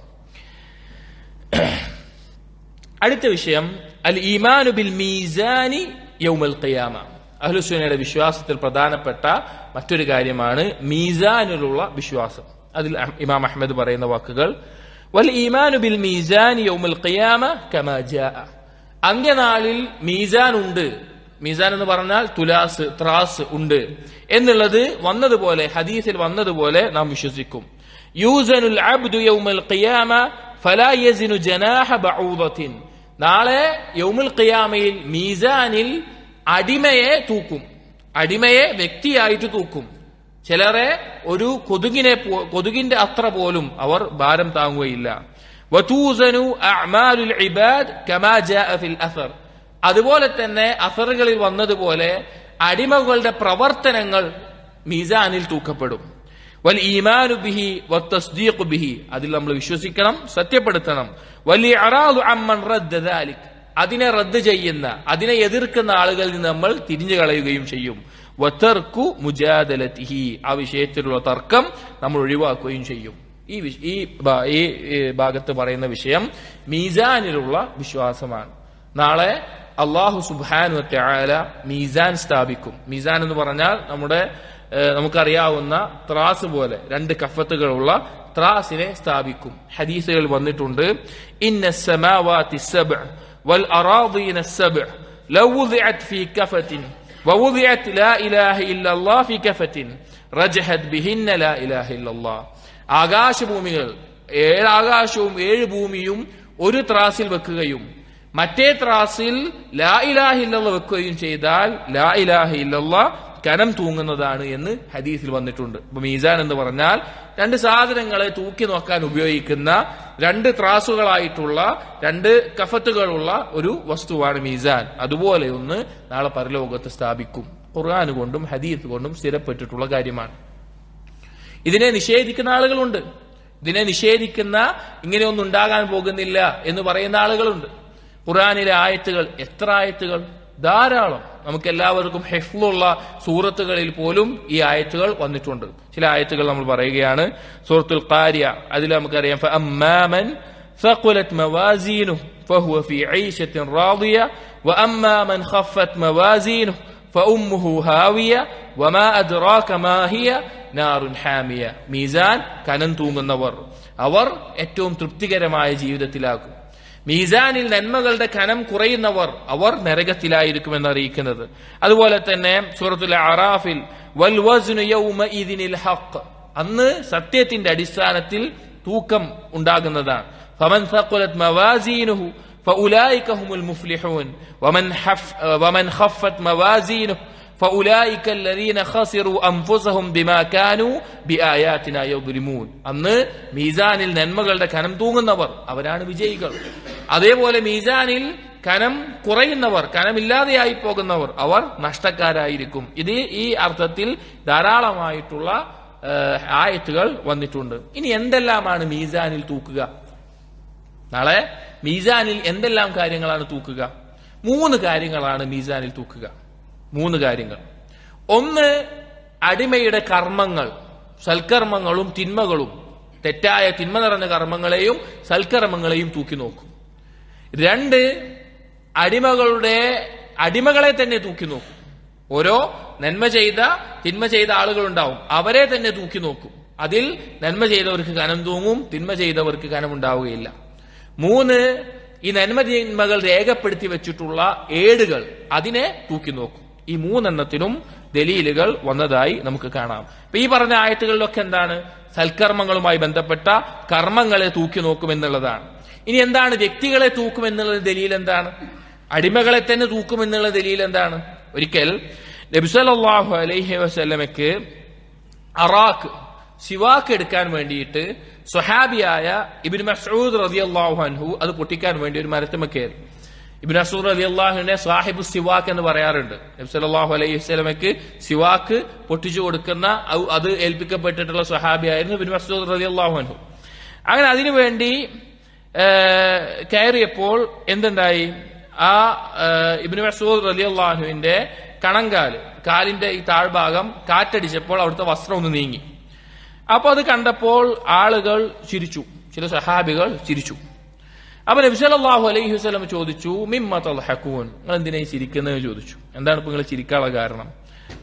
അടുത്ത വിഷയം, അൽ ഈമാനു ബിൽ മീസാനി യൗമൽ ഖിയാമ. അഹ്ലുസുന്നയുടെ വിശ്വാസത്തിൽ പ്രധാനപ്പെട്ട മറ്റൊരു കാര്യമാണ് മീസാനിലുള്ള വിശ്വാസം. അതിൽ ഇമാം അഹ്മദ് പറയുന്ന വാക്കുകൾ, വൽ ഈമാനു ബിൽ മീസാനി യൗമൽ ഖിയാമ കമാ ജാഅ. അന്ത്യനാളിൽ മീസാൻ ഉണ്ട്, മീസാൻ എന്ന് പറഞ്ഞാൽ തുലാസ്, ത്രാസ് ഉണ്ട് എന്നുള്ളത് വന്നതുപോലെ, ഹദീസിൽ വന്നതുപോലെ നാം വിശ്വസിക്കും. യൂസനുൽ അബ്ദു യൗമൽ ഖിയാമ ഫലാ യസിനു ജനാഹ ബഊദത്തിൻ. നാളെ യൗമുൽ ഖിയാമയിൽ മീസാനിൽ അടിമയെ തൂക്കും, അടിമയെ വ്യക്തിയായിട്ട് തൂക്കും. ചിലരെ ഒരു കൊതുകിന്റെ അത്ര പോലും അവർ ഭാരം താങ്ങുകയില്ല. വതൂസനു അഅമാലുൽ ഇബാദ് കമാ ജാഅ ഫിൽ അസർ. അതുപോലെ തന്നെ അസറുകളിൽ വന്നതുപോലെ അടിമകളുടെ പ്രവർത്തനങ്ങൾ മീസാനിൽ തൂക്കപ്പെടും. വൽ ഈമാനു ബിഹി വത്തസ്ദീഖു ബിഹി. അതിൽ നമ്മൾ വിശ്വസിക്കണം, സത്യപ്പെടുത്തണം. വൽ ഇഅറാദു അമ്മൻ റദ്ദ ദാലിക്. അതിനെ റദ്ദ് ചെയ്യുന്ന, അതിനെ എതിർക്കുന്ന ആളുകളിൽ നിന്ന് നമ്മൾ തിരിഞ്ഞു കളയുകയും ചെയ്യും. വതർക്കു മുജാദലതിഹി. ആ വിഷയത്തിലുള്ള തർക്കം നമ്മൾ ഒഴിവാക്കുകയും ചെയ്യും. ഈ ഭാഗത്ത് പറയുന്ന വിഷയം മീസാനിലുള്ള വിശ്വാസമാണ്. നാളെ അല്ലാഹു സുബ്ഹാനഹു വ തആല മീസാൻ സ്ഥാപിക്കും. മീസാൻ എന്ന് പറഞ്ഞാൽ നമുക്കറിയാവുന്ന ത്രാസ് പോലെ രണ്ട് കഫത്തുകളുള്ള ത്രാസിനെ സ്ഥാപിക്കും. ഹദീസുകൾ വന്നിട്ടുണ്ട്, ഇന്ന സമാവാതി സബ്അ വൽ അറാദീന സബ്അ ലൗ വുദിഅത് ഫീ കഫത്തിൻ വവുദിഅത് ലാ ഇലാഹ ഇല്ലല്ലാഹ് ഫീ കഫത്തിൻ റജഹത് ബിഹിന്ന ലാ ഇലാഹ ഇല്ലല്ലാഹ്. ആകാശഭൂമികൾ, 7 ആകാശവും 7 ഭൂമിയും ഒരു ത്രാസിൽ വെക്കുകയും മറ്റേ ത്രാസിൽ ലാ ഇലാഹ ഇല്ലല്ലാഹ് വെക്കുകയും ചെയ്താൽ ലാ ഇലാഹ ഇല്ലല്ലാഹ് കനം തൂങ്ങുന്നതാണ് എന്ന് ഹദീസിൽ വന്നിട്ടുണ്ട്. അപ്പൊ മീസാൻ എന്ന് പറഞ്ഞാൽ രണ്ട് സാധനങ്ങളെ തൂക്കി നോക്കാൻ ഉപയോഗിക്കുന്ന രണ്ട് ത്രാസുകളായിട്ടുള്ള രണ്ട് കഫത്തുകളുള്ള ഒരു വസ്തുവാണ് മീസാൻ. അതുപോലെ ഒന്ന് നാളെ പരലോകത്ത് സ്ഥാപിക്കും. ഖുർആൻ കൊണ്ടും ഹദീസ് കൊണ്ടും സ്ഥിരപ്പെട്ടിട്ടുള്ള കാര്യമാണ്. ഇതിനെ നിഷേധിക്കുന്ന ആളുകളുണ്ട്. ഇതിനെ നിഷേധിക്കുന്ന, ഇങ്ങനെയൊന്നും ഉണ്ടാകാൻ പോകുന്നില്ല എന്ന് പറയുന്ന ആളുകളുണ്ട്. ഖുർആനിലെ ആയത്തുകൾ, എത്ര ആയത്തുകൾ, ധാരാളം. നമുക്ക് എല്ലാവർക്കും ഹിഫ്ളുള്ള സൂറത്തുകളിൽ പോലും ഈ ആയത്തുകൾ വന്നിട്ടുണ്ട്. ചില ആയത്തുകൾ നമ്മൾ പറയുകയാണ്. സൂറത്തുൽ ഖാരിയ, അതിൽ നമുക്കറിയാം, ഫഅമ്മാ മൻ ثقلت موازينه فهو في عيشة راضية وأما من خفت موازينه فأمه هاوية وما أدراك ما هي نار حامية. മീസാൻ കനം തൂങ്ങുന്നവർ അവർ ഏറ്റവും തൃപ്തികരമായ ജീവിതത്തിലാകും. മീസാനിൽ നന്മകളുടെ കനം കുറയുന്നവർ അവർ നരകത്തിലായിരിക്കുമെന്ന് അറിയിക്കുന്നത്. അതുപോലെ തന്നെ സൂറത്തുൽ അറാഫിൽ വൽ വസ്നു യൗമഇദിനിൽ ഹഖ്, അന്ന് സത്യത്തിന്റെ അടിസ്ഥാനത്തിൽ തൂക്കം ഉണ്ടാകുന്നതാണ്. ഫമൻ ثقلت موازينه فأولئك هم المفلحون ومن خفت موازينه فأولئك الذين خسروا أنفسهم بما كانوا بآياتنا يظلمون. അന്ന് മീസാനിൽ നന്മകളുടെ കനം തൂങ്ങുന്നവർ അവരാണ് വിജയികൾ. അതേപോലെ മീസാനിൽ കനം കുറയുന്നവർ, കനമില്ലാതെയായി പോകുന്നവർ അവർ നഷ്ടക്കാരായിരിക്കും. ഇത് ഈ അർത്ഥത്തിൽ ധാരാളമായിട്ടുള്ള ആയത്തുകൾ വന്നിട്ടുണ്ട്. ഇനി എന്തെല്ലാമാണ് മീസാനിൽ തൂക്കുക? നാളെ മീസാനിൽ എന്തെല്ലാം കാര്യങ്ങളാണ് തൂക്കുക? 3 കാര്യങ്ങളാണ് മീസാനിൽ തൂക്കുക. 3 കാര്യങ്ങൾ. ഒന്ന്, അടിമയുടെ കർമ്മങ്ങൾ, സൽക്കർമ്മങ്ങളും തിന്മകളും തെറ്റായ തിന്മ നിറഞ്ഞ കർമ്മങ്ങളെയും സൽക്കർമ്മങ്ങളെയും തൂക്കി നോക്കും. 2, അടിമകളെ തന്നെ തൂക്കി നോക്കും. ഓരോ നന്മ ചെയ്ത തിന്മ ചെയ്ത ആളുകളുണ്ടാവും, അവരെ തന്നെ തൂക്കി നോക്കും. അതിൽ നന്മ ചെയ്തവർക്ക് കനം തൂങ്ങും, തിന്മ ചെയ്തവർക്ക് കനമുണ്ടാവുകയില്ല. 3, ഈ നന്മ തിന്മകൾ രേഖപ്പെടുത്തി വെച്ചിട്ടുള്ള ഏടുകൾ, അതിനെ തൂക്കി നോക്കും. ഈ 3 എണ്ണത്തിനും ദലീലുകൾ വന്നതായി നമുക്ക് കാണാം. അപ്പൊ ഈ പറഞ്ഞ ആയത്തുകളിലൊക്കെ എന്താണ്? സൽക്കർമ്മങ്ങളുമായി ബന്ധപ്പെട്ട കർമ്മങ്ങളെ തൂക്കി നോക്കുമെന്നുള്ളതാണ്. ഇനി എന്താണ് വ്യക്തികളെ തൂക്കുമെന്നുള്ള ദലീൽ? എന്താണ് അടിമകളെ തന്നെ തൂക്കുമെന്നുള്ള ദലീൽ? എന്താണ്? ഒരിക്കൽ നബി സല്ലല്ലാഹു അലൈഹി വസല്ലമയ്ക്ക് സിവാക്ക് എടുക്കാൻ വേണ്ടിയിട്ട് സ്വഹാബിയായ ഇബ്നു മസ്ഊദ് റളിയല്ലാഹു അൻഹു അത് പൊട്ടിക്കാൻ വേണ്ടി ഒരു മരത്തുമ്മ കയറി. ഇബ്നു മസ്ഊദ് റളിയല്ലാഹുവിനെ സാഹിബു സിവാക്ക് എന്ന് പറയാറുണ്ട്. നബി സല്ലല്ലാഹു അലൈഹി വസല്ലമയ്ക്ക് സിവാക്ക് പൊട്ടിച്ചു കൊടുക്കുന്ന അത് ഏൽപ്പിക്കപ്പെട്ടിട്ടുള്ള സ്വഹാബിയായിരുന്നു ഇബ്നു മസ്ഊദ് റളിയല്ലാഹു അൻഹു. അങ്ങനെ അതിനുവേണ്ടി കയറിയപ്പോൾ എന്തുണ്ടായി? ആ ഇബ്നു മസ്ഊദ് റളിയല്ലാഹുവിന്റെ കാലിന്റെ ഈ താഴ്ഭാഗം കാറ്റടിച്ചപ്പോൾ അവിടുത്തെ വസ്ത്രം ഒന്ന് നീങ്ങി. അപ്പൊ അത് കണ്ടപ്പോൾ ആളുകൾ ചിരിച്ചു, ചില സഹാബികൾ ചിരിച്ചു. അപ്പൊ നബി സല്ലല്ലാഹു അലൈഹി വസല്ലം ചോദിച്ചു, മിമ്മ തദ്ഹഖൂൻ, നിങ്ങൾ എന്തിനായി ചിരിക്കുന്നത് ചോദിച്ചു. എന്താണ് ഇപ്പൊ നിങ്ങൾ ചിരിക്കാനുള്ള കാരണം?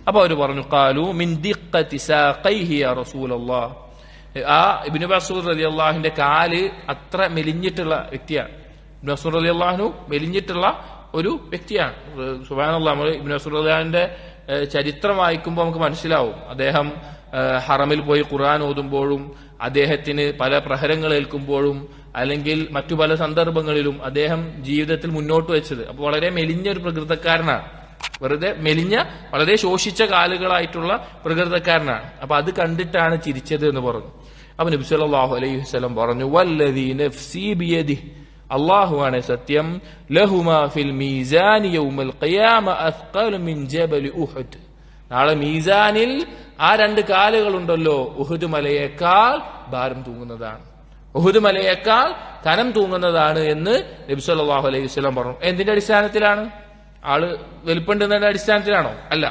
അപ്പൊ അവര് പറഞ്ഞു, ഖാലു മിൻ ദിഖ്ഖതി സാഖൈഹി യാ റസൂലല്ലാഹ്. ആ ഇബ്നു മസ്ഊദ് റളിയല്ലാഹുവിന്റെ കാല് അത്ര മെലിഞ്ഞിട്ടുള്ള വ്യക്തിയാണ്. ഇബ്നു മസ്ഊദ് റളിയല്ലാഹു മെലിഞ്ഞിട്ടുള്ള ഒരു വ്യക്തിയാണ്. സുബ്ഹാനല്ലാഹ്, നമ്മൾ ഇബ്നു മസ്ഊദ് റളിയല്ലാഹുവിന്റെ ചരിത്രം വായിക്കുമ്പോൾ നമുക്ക് മനസ്സിലാവും. അദ്ദേഹം ഹറമിൽ പോയി ഖുർആൻ ഓതുമ്പോഴും അദ്ദേഹത്തിന് പല പ്രഹരങ്ങൾ ഏൽക്കുമ്പോഴും അല്ലെങ്കിൽ മറ്റു പല സന്ദർഭങ്ങളിലും അദ്ദേഹം ജീവിതത്തിൽ മുന്നോട്ട് വെച്ചത് അപ്പോൾ വളരെ മെലിഞ്ഞ ഒരു പ്രകൃതക്കാരനാണ്. വെറുതെ മെലിഞ്ഞ വളരെ ശോഷിച്ച കാലുകളായിട്ടുള്ള പ്രകൃതക്കാരനാണ്. അപ്പൊ അത് കണ്ടിട്ടാണ് ചിരിച്ചത് എന്ന് പറഞ്ഞു. അപ്പൊ നബി സല്ലല്ലാഹു അലൈഹി വസല്ലം പറഞ്ഞു, വല്ലദീ നഫ്സീ ബിയദിഹി, അല്ലാഹുവാണ് സത്യം, ലഹുമാ ഫിൽ മീസാനി യൗമൽ ഖിയാമ അസ്ഖലു മിൻ ജബലി ഉഹദ്. നാളെ മീസാനിൽ ആ 2 കാലുകളുണ്ടല്ലോ ഉഹുദ് മലയേക്കാൾ ഭാരം തൂങ്ങുന്നതാണ്, ഉഹുദ് മലയേക്കാൾ കനം തൂങ്ങുന്നതാണ് എന്ന് നബി സല്ലല്ലാഹു അലൈഹി വസല്ലം പറഞ്ഞു. എന്തിന്റെ അടിസ്ഥാനത്തിലാണ്? ആള് വലിപ്പുണ്ടെന്നതിന്റെ അടിസ്ഥാനത്തിലാണോ? അല്ല,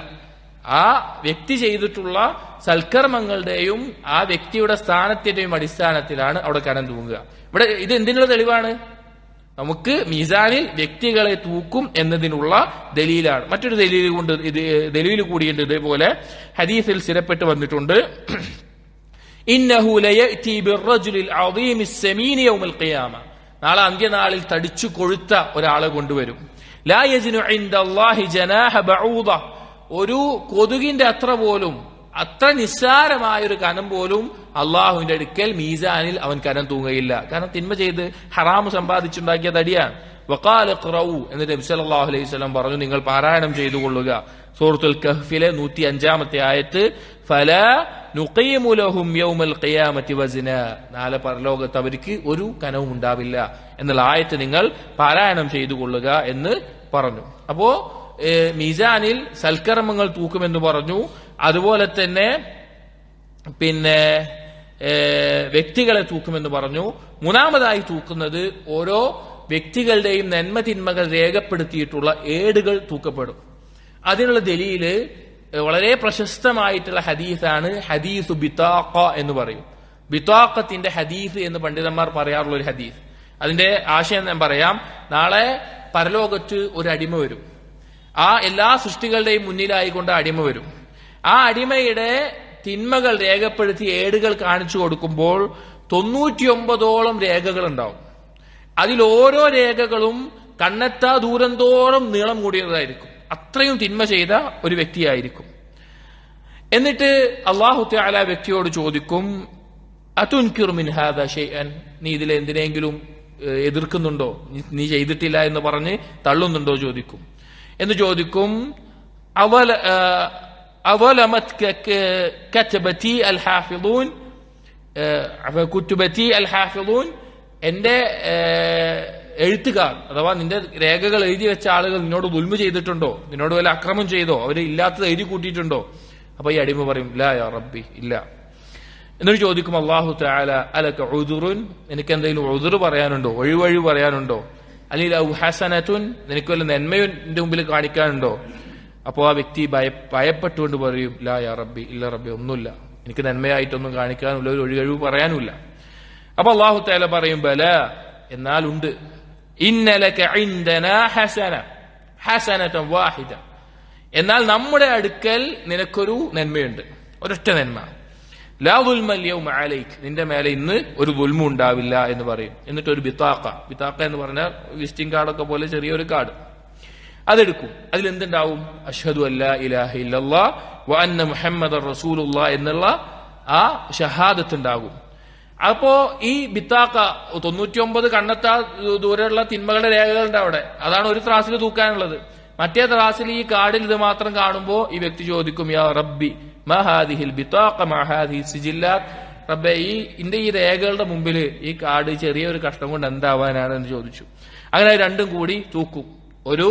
ആ വ്യക്തി ചെയ്തിട്ടുള്ള സൽക്കർമ്മങ്ങളുടെയും ആ വ്യക്തിയുടെ സ്ഥാനത്തിന്റെയും അടിസ്ഥാനത്തിലാണ് അവിടെ കനം തൂങ്ങുക. ഇവിടെ ഇത് എന്തിനുള്ള തെളിവാണ്? നമുക്ക് മീസാനിൽ വ്യക്തികളെ തൂക്കും എന്നതിനുള്ള ദലീലാണ്. മറ്റൊരു ദലീൽ കൂടിയുണ്ട്. ഇതേപോലെ ഹദീസിൽ സ്ഥിരപ്പെട്ട് വന്നിട്ടുണ്ട്, ഇന്നഹു ലയഅതി ബിർറജുലിൽ അദീമിസ് സമീനി യൗമൽ ഖിയാമ. നാളെ അന്ത്യനാളിൽ തടിച്ചു കൊഴുത്ത ഒരാളെ കൊണ്ടുവരും. ലാ യജ്നു ഇൻദല്ലാഹി ജനാഹ ബഊദ. ഒരു കൊതുകിന്റെ അത്ര നിസ്സാരമായ ഒരു കനം പോലും അള്ളാഹുവിന്റെ അടുക്കൽ മീസാനിൽ അവൻ കനം തൂങ്ങയില്ല. കാരണം തിന്മ ചെയ്ത് ഹറാമ് സമ്പാദിച്ചുണ്ടാക്കിയ തടിയാണ്. വഖാല ഖറഊ, എന്നിട്ട് നബി സല്ലല്ലാഹു അലൈഹി വസല്ലം പറഞ്ഞു, നിങ്ങൾ പാരായണം ചെയ്തു കൊള്ളുക. സൂറത്തുൽ കഹ്ഫിലെ 105-ാമത്തെ ആയത്ത്, ഫലാ നുഖീമു ലഹും യൗമൽ ഖിയാമത്തി വസ്ന. നാളെ പരലോകത്ത് അവർക്ക് ഒരു കനവും ഉണ്ടാവില്ല എന്നുള്ള ആയത്ത് നിങ്ങൾ പാരായണം ചെയ്തു കൊള്ളുക എന്ന് പറഞ്ഞു. അപ്പോ മീസാനിൽ സൽക്കർമ്മങ്ങൾ തൂക്കുമെന്ന് പറഞ്ഞു. അതുപോലെ തന്നെ വ്യക്തികളെ തൂക്കുമെന്ന് പറഞ്ഞു. 3-മതായി തൂക്കുന്നത് ഓരോ വ്യക്തികളുടെയും നന്മ തിന്മകൾ രേഖപ്പെടുത്തിയിട്ടുള്ള ഏടുകൾ തൂക്കപ്പെടും. അതിനുള്ള ദലീല് വളരെ പ്രശസ്തമായിട്ടുള്ള ഹദീസാണ് ഹദീസ് ബിതാഖ എന്ന് പറയും. ബിതാഖത്തിന്റെ ഹദീസ് എന്ന് പണ്ഡിതന്മാർ പറയാറുള്ള ഒരു ഹദീസ്. അതിന്റെ ആശയം ഞാൻ പറയാം. നാളെ പരലോകത്ത് ഒരു അടിമ വരും. ആ എല്ലാ സൃഷ്ടികളുടെയും മുന്നിലായിക്കൊണ്ട് അടിമ വരും. ആ അടിമയുടെ തിന്മകൾ രേഖപ്പെടുത്തി ഏടുകൾ കാണിച്ചു കൊടുക്കുമ്പോൾ 99ഓളം രേഖകൾ ഉണ്ടാവും. അതിൽ ഓരോ രേഖകളും കണ്ണെത്താ ദൂരന്തോളം നീളം കൂടിയതായിരിക്കും. അത്രയും തിന്മ ചെയ്ത ഒരു വ്യക്തിയായിരിക്കും. എന്നിട്ട് അല്ലാഹു തആല വ്യക്തിയോട് ചോദിക്കും, അതുൻകിറു മിൻ ഹാദാ ഷൈഅൻ, നീ ഇതിൽ എന്തിനെങ്കിലും എതിർക്കുന്നുണ്ടോ, നീ ചെയ്തിട്ടില്ല എന്ന് പറഞ്ഞ് തള്ളുന്നുണ്ടോ ചോദിക്കും. എന്ന് ചോദിക്കും, എന്റെ എഴുത്തുകാർ അഥവാ നിന്റെ രേഖകൾ എഴുതി വെച്ച ആളുകൾ നിന്നോട് ദുൽമ ചെയ്തിട്ടുണ്ടോ, നിന്നോട് വല്ല അക്രമം ചെയ്തോ, അവര് ഇല്ലാത്തത് എഴുതി കൂട്ടിയിട്ടുണ്ടോ? അപ്പൊ ഈ അടിമ പറയും, ലാ യാ റബ്ബി, ഇല്ല. എന്നിട്ട് ചോദിക്കും അല്ലാഹു തആല, അലക ഉദുറുൻ, നിനക്ക് എന്തെങ്കിലും ഉദുർ പറയാനുണ്ടോ, ഒഴിവഴി പറയാനുണ്ടോ? അല്ലെങ്കിൽ ഔ ഹസനത്തുൻ, നിനക്ക് വല്ല നന്മയും എന്റെ മുമ്പിൽ കാണിക്കാനുണ്ടോ? അപ്പോൾ ആ വ്യക്തി ഭയപ്പെട്ടുകൊണ്ട് പറയും, ലാ യാ റബ്ബി, ഇല്ല റബ്ബി, ഒന്നുമില്ല, എനിക്ക് നന്മയായിട്ടൊന്നും കാണിക്കാനുമില്ല, ഒരു ഒഴികഴിവ് പറയാനുമില്ല. അപ്പൊ അല്ലാഹു തആല പറയും ബല, എന്നാൽ ഉണ്ട്, ഇന്നലക ഇൻദനാ ഹസനതൻ വാഹിദ, എന്നാൽ നമ്മുടെ അടുക്കൽ നിനക്കൊരു നന്മയുണ്ട്, ഒരൊറ്റ നന്മ. ലാ ദുൽമൽ യൗമ അലൈക്, നിന്റെ മേലെ ഇന്ന് ഒരു ദുൽമും ഉണ്ടാവില്ല എന്ന് പറയും. എന്നിട്ട് ഒരു ബിതാഖ എന്ന് പറഞ്ഞാൽ വിസിറ്റിംഗ് കാർഡൊക്കെ പോലെ ചെറിയൊരു കാർഡ്, അതെടുക്കും. അതിലെന്തുണ്ടാവും? അഷ്ഹദു അല്ലാ ഇലാഹ ഇല്ലല്ലാഹ് വ അന്ന മുഹമ്മദർ റസൂലുള്ളാഹ് എന്നുള്ള ആ ഷഹാദത്ത് ഉണ്ടാകും. അപ്പോ ഈ ബിത്താക്ക 99 കണ്ണെത്താ ദൂരെയുള്ള തിന്മകളുടെ രേഖകളുണ്ട് അവിടെ. അതാണ് ഒരു ത്രാസിൽ തൂക്കാനുള്ളത്. മറ്റേ ത്രാസിൽ ഈ കാർഡിൽ ഇത് മാത്രം കാണുമ്പോ ഈ വ്യക്തി ചോദിക്കും, യാ റബ്ബി മാ ഹാദിഹിൽ ബിത്താഖ മാ ഹാദിഹി സിജില്ലാത്ത്, റബ്ബേ ഈ രേഖകളുടെ മുമ്പിൽ ഈ കാർഡ് ചെറിയൊരു കഷ്ണം കൊണ്ട് എന്താവാനാണ് എന്ന് ചോദിച്ചു. അങ്ങനെ രണ്ടും കൂടി തൂക്കും. ഒരു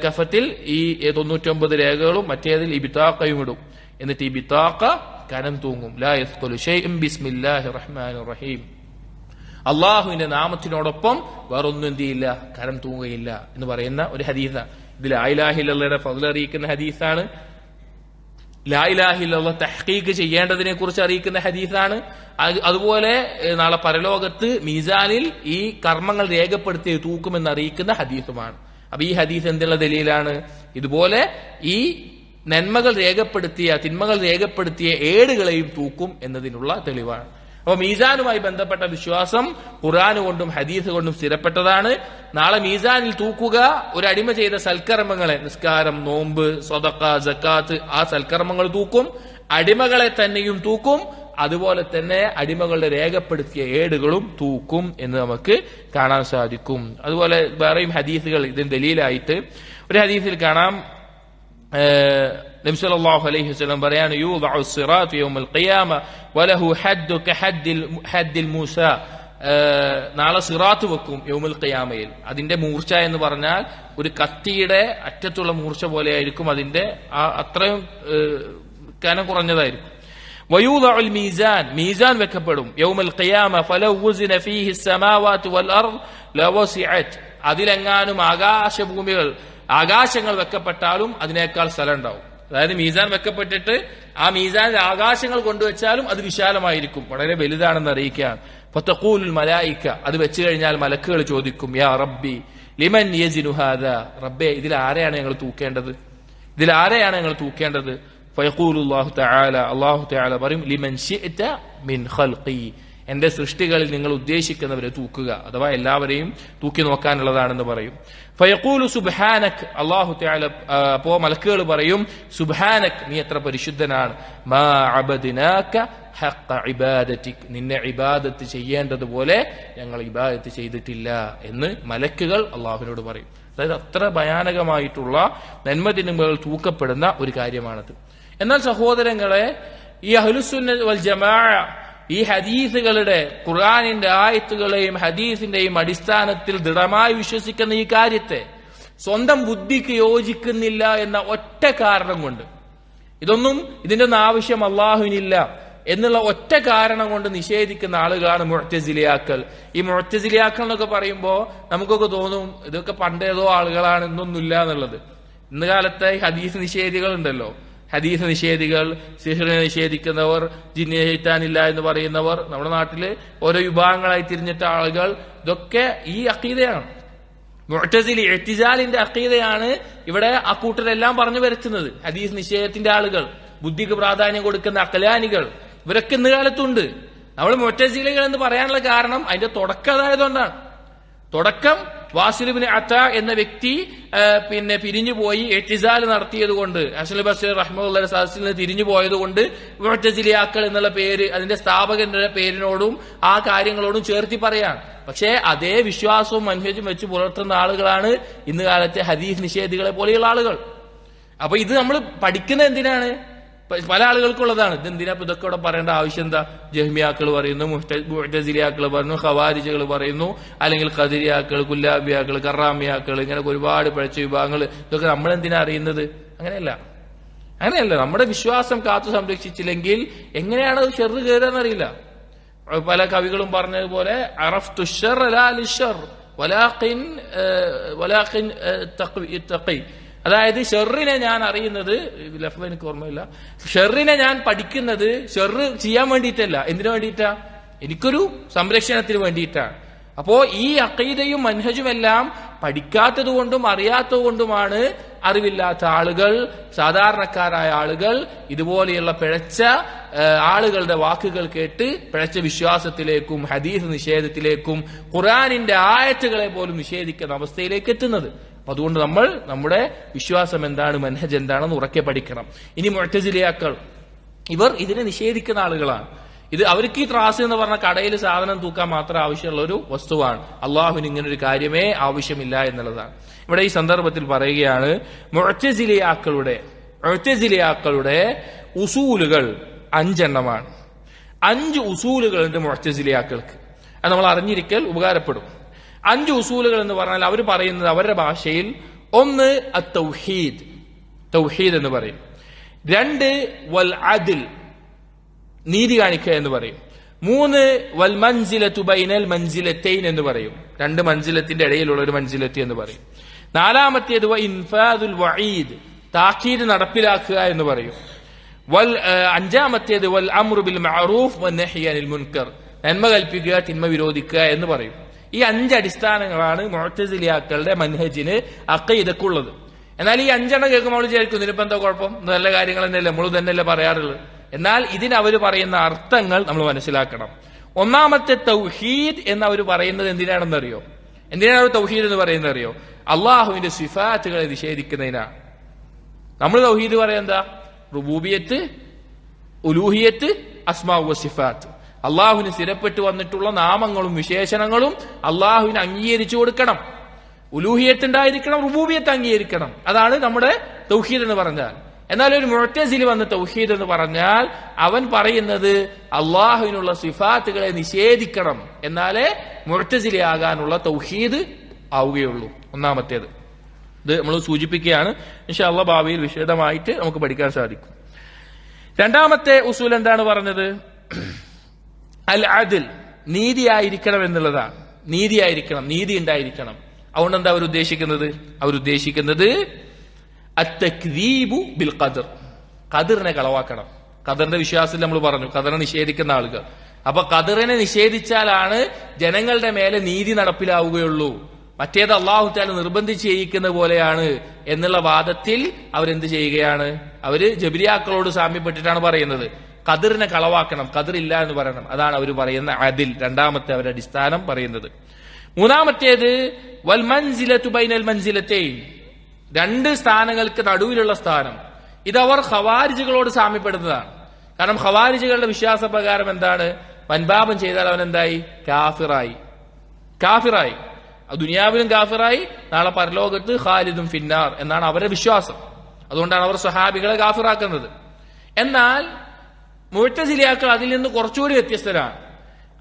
കഫത്തിൽ ഈ 99 രേഖകളും മറ്റേതിൽ ഈ ബിത്താഖയും ഇടും. എന്നിട്ട് ഈ ബിത്താഖ കനം തൂങ്ങും. ലാ യസ്ഖുലു ശൈഉൻ ബിസ്മില്ലാഹിർ റഹ്മാനിർ റഹീം, അള്ളാഹുവിന്റെ നാമത്തിനോടൊപ്പം വേറൊന്നും എന്ത് ചെയ്യില്ല, കരം തൂങ്ങുകയില്ല എന്ന് പറയുന്ന ഒരു ഹദീസാണ്. ഇത് ലാ ഇലാഹ ഇല്ലല്ലാഹയുടെ ഫദ്ൽ അറിയിക്കുന്ന ഹദീസാണ്. ലാ ഇലാഹ ഇല്ലല്ലാഹ് തഹ്ഖീഖ് ചെയ്യേണ്ടതിനെ കുറിച്ച് അറിയിക്കുന്ന ഹദീസാണ്. അതുപോലെ നാളെ പരലോകത്ത് മീസാനിൽ ഈ കർമ്മങ്ങൾ രേഖപ്പെടുത്തി തൂക്കുമെന്ന് അറിയിക്കുന്ന ഹദീസുമാണ്. അപ്പൊ ഈ ഹദീസ് എന്നുള്ള ദലീലാണ്? ഇതുപോലെ ഈ നന്മകൾ രേഖപ്പെടുത്തിയ തിന്മകൾ രേഖപ്പെടുത്തിയ ഏടുകളെയും തൂക്കും എന്നതിനുള്ള തെളിവാണ്. അപ്പൊ മീസാനുമായി ബന്ധപ്പെട്ട വിശ്വാസം ഖുർആൻ കൊണ്ടും ഹദീസ് കൊണ്ടും സ്ഥിരപ്പെട്ടതാണ്. നാളെ മീസാനിൽ തൂക്കുക ഒരു അടിമ ചെയ്ത സൽക്കർമ്മങ്ങളെ, നിസ്കാരം, നോമ്പ്, സ്വദഖ, സക്കാത്ത്, ആ സൽക്കർമ്മങ്ങൾ തൂക്കും. അടിമകളെ തന്നെയും തൂക്കും. അതുപോലെ തന്നെ അടിമകളുടെ രേഖപ്പെടുത്തിയ ഏടുകളും തൂക്കും എന്ന് നമുക്ക് കാണാൻ സാധിക്കും. അതുപോലെ വേറെയും ഹദീസുകൾ ഇതിന് ദലീലായിട്ട് ഒരു ഹദീസിൽ കാണാം, നബി സല്ലല്ലാഹു അലൈഹി വസല്ലം പറയാണ്, യൂദഉ സിറാത്ത് യൗമൽ ഖിയാമ വലഹു ഹദ്ദു കഹദ്ദിൽ മൂസ, നാളെ സിറാത്ത് വെക്കും യൗമുൽ ഖിയാമയിൽ. അതിന്റെ മൂർച്ച എന്ന് പറഞ്ഞാൽ ഒരു കത്തിയുടെ അറ്റത്തുള്ള മൂർച്ച പോലെയായിരിക്കും. അതിന്റെ അത്രയും കനം കുറഞ്ഞതായിരിക്കും. വയൂദഉൽ മീസാൻ, മീസാൻ വെക്കപ്പെടും യൗമുൽ ഖിയാമ ഫലൗ വുസിന ഫീഹി അസ്സമാവാതു വൽ അർദ് ലവസിഅത്, അതിലെങ്ങാനും ആകാശങ്ങൾ വെക്കപ്പെട്ടാലും അതിനേക്കാൾ സ്ഥലം ഉണ്ടാവും. അതായത് മീസാൻ വെക്കപ്പെട്ടിട്ട് ആ മീസാനിൽ ആകാശങ്ങൾ കൊണ്ടുവച്ചാലും അത് വിശാലമായിരിക്കും, വളരെ വലുതാണെന്ന് അറിയിക്കുകയാണ്. ഫതഖൂലുൽ മലായിക, അത് വെച്ചു കഴിഞ്ഞാൽ മലക്കുകൾ ചോദിക്കും, യാ റബ്ബി ലിമൻ യസിനു ഹാദാ, റബ്ബേ ഇതിലാരെയാണ് ഞങ്ങൾ തൂക്കേണ്ടത്? ഫയഖൂലുല്ലാഹു തആല, അല്ലാഹു തആല പറയും, ലിമൻ ശിഅത മിൻ ഖൽഖി, എന്റെ സൃഷ്ടികളിൽ നിങ്ങൾ ഉദ്ദേശിക്കുന്നവരെ തൂക്കുക, അഥവാ എല്ലാവരെയും തൂക്കി നോക്കാനുള്ളതാണെന്ന് പറയും. ഫയഖൂലു സുബ്ഹാനക്, അല്ലാഹു തആല അപ്പോ മലക്കുകൾ പറയും, സുബ്ഹാനക്, നീ എത്ര പരിശുദ്ധനാണ്, മാ അബദ്നാക ഹഖ ഇബാദതിക്, നിന്നെ ഇബാദത്ത് ചെയ്യേണ്ടതുപോലെ ഞങ്ങൾ ഇബാദത്ത് ചെയ്തിട്ടില്ല എന്ന് മലക്കുകൾ അല്ലാഹുവിനോട് പറയും. അതായത് അത്ര ഭയാനകമായിട്ടുള്ള നന്മതിന്മകൾ തൂക്കപ്പെടുന്ന ഒരു കാര്യമാണത്. എന്നാൽ സഹോദരങ്ങളെ, ഈ അഹ്ലുസുന്ന വൽ ജമാഅ ഈ ഹദീസുകളുടെ, ഖുർആനിന്റെ ആയത്തുകളെയും ഹദീസിന്റെയും അടിസ്ഥാനത്തിൽ ദൃഢമായി വിശ്വസിക്കുന്ന ഈ കാര്യത്തെ സ്വന്തം ബുദ്ധിക്ക് യോജിക്കുന്നില്ല എന്ന ഒറ്റ കാരണം കൊണ്ട്, ഇതിന്റെ ഒന്നും ആവശ്യം അള്ളാഹുവിനില്ല എന്നുള്ള ഒറ്റ കാരണം കൊണ്ട് നിഷേധിക്കുന്ന ആളുകളാണ് മുഅ്തസിലിയാക്കൾ. ഈ മുഅ്തസിലിയാക്കൾ എന്നൊക്കെ പറയുമ്പോൾ നമുക്കൊക്കെ തോന്നും ഇതൊക്കെ പണ്ടേതോ ആളുകളാണ്, ഇന്നൊന്നുമില്ല എന്നുള്ളത്. ഇന്ന് കാലത്തെ ഹദീസ് നിഷേധികൾ ഉണ്ടല്ലോ, ഹദീസ് നിഷേധികൾ, സിഹ്റിനെ നിഷേധിക്കുന്നവർ, ജിന്നെ ശൈത്താനില്ല എന്ന് പറയുന്നവർ, നമ്മുടെ നാട്ടില് ഓരോ വിഭാഗങ്ങളായി തിരിഞ്ഞിട്ട ആളുകൾ, ഇതൊക്കെ ഈ അഖീദയാണ്. മുഅ്തസിലി ഇഅ്തിസാലിന്റെ അഖീദയാണ് ഇവിടെ ആ കൂട്ടരെല്ലാം പറഞ്ഞു വരുത്തുന്നത്. ഹദീസ് നിഷേധത്തിന്റെ ആളുകൾ, ബുദ്ധിക്ക് പ്രാധാന്യം കൊടുക്കുന്ന അഖലാനികൾ, ഇവരൊക്കെ ഇന്ന് കാലത്തുണ്ട്. നമ്മൾ മുഅ്തസിലികൾ എന്ന് പറയാനുള്ള കാരണം അതിന്റെ തുടക്കം അതായതുകൊണ്ടാണ്. തുടക്കം വാസിൽ ഇബ്നു അത്താ എന്ന വ്യക്തി പിരിഞ്ഞു പോയി ഇഅ്തിസാൽ നടത്തിയത് കൊണ്ട്, ഹസൻ ബസ്രി റഹ്മത്തുള്ളാഹി സദസ്സിൽ നിന്ന് തിരിഞ്ഞു പോയത് കൊണ്ട് മുഅ്തസിലിയാക്കൾ എന്നുള്ള പേര് അതിന്റെ സ്ഥാപകന്റെ പേരിനോടും ആ കാര്യങ്ങളോടും ചേർത്തി പറയാം. പക്ഷേ അതേ വിശ്വാസവും മൻഹജും വെച്ച് പുലർത്തുന്ന ആളുകളാണ് ഇന്ന് കാലത്തെ ഹദീസ് നിഷേധികളെ പോലെയുള്ള ആളുകൾ. അപ്പൊ ഇത് നമ്മൾ പഠിക്കുന്നത് എന്തിനാണ്? പല ആളുകൾക്കുള്ളതാണ്. ഇതെന്തിനാ ഇതൊക്കെ ഇവിടെ പറയേണ്ട ആവശ്യം എന്താ? ജഹ്മിയാക്കൾ പറയുന്നു, മുഅ്തസിലിയാക്കൾ പറയുന്നു, ഖവാരിജുകൾ പറയുന്നു, അല്ലെങ്കിൽ ഖദരിയാക്കൾ, കുല്ലാബിയാക്കൾ, കറാമിയാക്കൾ, ഇങ്ങനെ ഒരുപാട് പിഴച്ച വിഭാഗങ്ങൾ. ഇതൊക്കെ നമ്മളെന്തിനാ അറിയുന്നത്? അങ്ങനെയല്ല. നമ്മുടെ വിശ്വാസം കാത്തു സംരക്ഷിച്ചില്ലെങ്കിൽ എങ്ങനെയാണ് ഷർറ് കയറുകയെന്നറിയില്ല. പല കവികളും പറഞ്ഞതുപോലെ, അറഫ്തു ശർറ ലാ ലിശ്ശർ വലാഖിൻ തഖി, അതായത് ഷെറിനെ ഞാൻ അറിയുന്നത്, ലഫ്ള് എനിക്ക് ഓർമ്മയില്ല, ഷെറിനെ ഞാൻ പഠിക്കുന്നത് ഷെറ് ചെയ്യാൻ വേണ്ടിയിട്ടല്ല. എന്തിനു വേണ്ടിയിട്ടാ? എനിക്കൊരു സംരക്ഷണത്തിന് വേണ്ടിയിട്ടാണ്. അപ്പോ ഈ അഖീദയും മൻഹജുമെല്ലാം പഠിക്കാത്തത് കൊണ്ടും അറിയാത്തത് കൊണ്ടുമാണ് അറിവില്ലാത്ത ആളുകൾ, സാധാരണക്കാരായ ആളുകൾ ഇതുപോലെയുള്ള പിഴച്ച ആളുകളുടെ വാക്കുകൾ കേട്ട് പിഴച്ച വിശ്വാസത്തിലേക്കും ഹദീസ് നിഷേധത്തിലേക്കും ഖുർആനിന്റെ ആയത്തുകളെ പോലും നിഷേധിക്കുന്ന അവസ്ഥയിലേക്ക് എത്തുന്നത്. അപ്പൊ അതുകൊണ്ട് നമ്മൾ നമ്മുടെ വിശ്വാസം എന്താണ്, മൻഹജ് എന്താണെന്ന് ഉറക്കെ പഠിക്കണം. ഇനി മുഅ്തസിലിയാക്കൾ, ഇവർ ഇതിനെ നിഷേധിക്കുന്ന ആളുകളാണ്. ഇത് അവർക്ക് ഈ ത്രാസ് എന്ന് പറഞ്ഞ കടയിൽ സാധനം തൂക്കാൻ മാത്രം ആവശ്യമുള്ള ഒരു വസ്തുവാണ്. അള്ളാഹുവിന് ഇങ്ങനൊരു കാര്യമേ ആവശ്യമില്ല എന്നുള്ളതാണ്. ഇവിടെ ഈ സന്ദർഭത്തിൽ പറയുകയാണ്, മുഅ്തസിലിയാക്കളുടെ ഉസൂലുകൾ 5 എണ്ണമാണ്. 5 ഉസൂലുകളുണ്ട് മുഅ്തസിലിയാക്കൾക്ക്. അത് നമ്മൾ അറിഞ്ഞിരിക്കൽ ഉപകാരപ്പെടും. 5 ഉസൂലുകൾ എന്ന് പറഞ്ഞാൽ അവർ പറയുന്നത് അവരുടെ ഭാഷയിൽ, 1 അത്തൗഹീദ്, തൗഹീദ് എന്ന് പറയും. 2 വൽ അദ്ൽ, നീതി കാണിക്കുക എന്ന് പറയും. 3 വൽ മൻസിലത്തു ബൈനൽ മൻസിലത്തൈൻ എന്ന് പറയും. 2 മൻസിലത്തിന്റെ ഇടയിലുള്ള ഒരു മൻസിലത്തി എന്ന് പറയും. 4-മത്തേത് വ ഇൻഫാദുൽ വഈദ്, താക്കീത് നടപ്പിലാക്കുക എന്ന് പറയും. 5-മത്തേത് വൽ അംറു ബിൽ മഅറൂഫ് വന്നഹ്യി അനിൽ മുൻകർ, നന്മ കൽപ്പിക്കുക തിന്മ വിരോധിക്കുക എന്ന് പറയും. ഈ 5 അടിസ്ഥാനങ്ങളാണ് മുഅ്തസിലിയാക്കളുടെ മൻഹജിന് അഖീദക്കുള്ളത്. എന്നാൽ ഈ 5 എണ്ണം കേൾക്കുമ്പോൾ നമ്മൾ വിചാരിക്കും ഇതിനിപ്പോ എന്താ കുഴപ്പം, നല്ല കാര്യങ്ങൾ തന്നെയല്ലേ, നമ്മൾ തന്നെയല്ലേ പറയാറുള്ളത്. എന്നാൽ ഇതിന് അവർ പറയുന്ന അർത്ഥങ്ങൾ നമ്മൾ മനസ്സിലാക്കണം. 1-മത്തെ തൗഹീദ് എന്ന് അവർ പറയുന്നത് എന്തിനാണെന്നറിയോ? എന്തിനാണ് അവർ തൗഹീദ് എന്ന് പറയുന്നത് അറിയോ? അള്ളാഹുവിന്റെ സിഫാത്തുകളെ നിഷേധിക്കുന്നതിനാണ്. നമ്മൾ തൗഹീദ് പറയാൻ എന്താ? റുബൂബിയത്ത്, ഉലൂഹിയത്ത്, അസ്മാഉ വസിഫാത്ത്. അള്ളാഹുവിന് സ്ഥിരപ്പെട്ടു വന്നിട്ടുള്ള നാമങ്ങളും വിശേഷണങ്ങളും അള്ളാഹുവിന് അംഗീകരിച്ചു കൊടുക്കണം. ഉലൂഹിയത്ത് ഉണ്ടായിരിക്കണം, റുബൂബിയത്ത് അംഗീകരിക്കണം. അതാണ് നമ്മുടെ തൗഹീദ് എന്ന് പറഞ്ഞാൽ. എന്നാൽ ഒരു മുഅ്തസിലി വന്ന തൗഹീദ് എന്ന് പറഞ്ഞാൽ അവൻ പറയുന്നത് അള്ളാഹുവിനുള്ള സിഫാത്തുകളെ നിഷേധിക്കണം, എന്നാലേ മുഅ്തസിലി ആകാനുള്ള തൗഹീദ് ആവുകയുള്ളൂ. 1-മത്തേത് ഇത് നമ്മൾ സൂചിപ്പിക്കുകയാണ്. ഇൻഷാ അല്ലാഹ് ഭാവിയിൽ വിശദമായിട്ട് നമുക്ക് പഠിക്കാൻ സാധിക്കും. 2-മത്തെ ഉസൂൽ എന്താണ് പറഞ്ഞത്? അൽ അദ്ൽ, നീതിയായിരിക്കണം എന്നുള്ളതാണ്. നീതിയായിരിക്കണം, നീതി ഉണ്ടായിരിക്കണം. അതുകൊണ്ട് എന്താ അവരുദ്ദേശിക്കുന്നത്? അവരുദ്ദേശിക്കുന്നത് അത്തക്ദീബു ബിൽ ഖദർ, ഖദറിനെ കളവാക്കണം. ഖദറിന്റെ വിശ്വാസത്തിൽ നമ്മൾ പറഞ്ഞു, ഖദറിനെ നിഷേധിക്കുന്ന ആളുകൾ. അപ്പൊ ഖദറിനെ നിഷേധിച്ചാലാണ് ജനങ്ങളുടെ മേലെ നീതി നടപ്പിലാവുകയുള്ളൂ. മറ്റേത് അള്ളാഹു തആല നിർബന്ധിച്ച് ചെയ്യിക്കുന്ന പോലെയാണ് എന്നുള്ള വാദത്തിൽ അവരെന്ത് ചെയ്യുകയാണ്? അവര് ജബരിയാക്കളോട് സാമ്യപ്പെട്ടിട്ടാണ് പറയുന്നത് ഖദറിനെ കളവാക്കണം, ഖദർ ഇല്ല എന്ന് പറയണം. അതാണ് അവർ പറയുന്ന അദിൽ, 2-മത്തെ അവരുടെ അടിസ്ഥാനം പറയുന്നത്. 3-മത്തേത് വൽ മൻസിലത്തു ബൈനൽ മൻസിലത്തൈൻ, 2 സ്ഥാനങ്ങൾക്ക് നടുവിലുള്ള സ്ഥാനം. ഇതവർ ഖവാരിജുകളോട് സാമ്യപ്പെടുന്നതാണ്. കാരണം ഖവാരിജുകളുടെ വിശ്വാസപ്രകാരം എന്താണ്? വൻപാപം ചെയ്താൽ അവൻ എന്തായി? കാഫിറായി. ദുനിയാവിലും കാഫിറായി, നാളെ പരലോകത്ത് ഖാലിദും ഫിന്നാർ എന്നാണ് അവരുടെ വിശ്വാസം. അതുകൊണ്ടാണ് അവർ സ്വഹാബികളെ കാഫിറാക്കുന്നത്. എന്നാൽ മുഅ്തസിലിയാക്കൾ അതിൽ നിന്ന് കുറച്ചുകൂടി വ്യത്യസ്തരാണ്.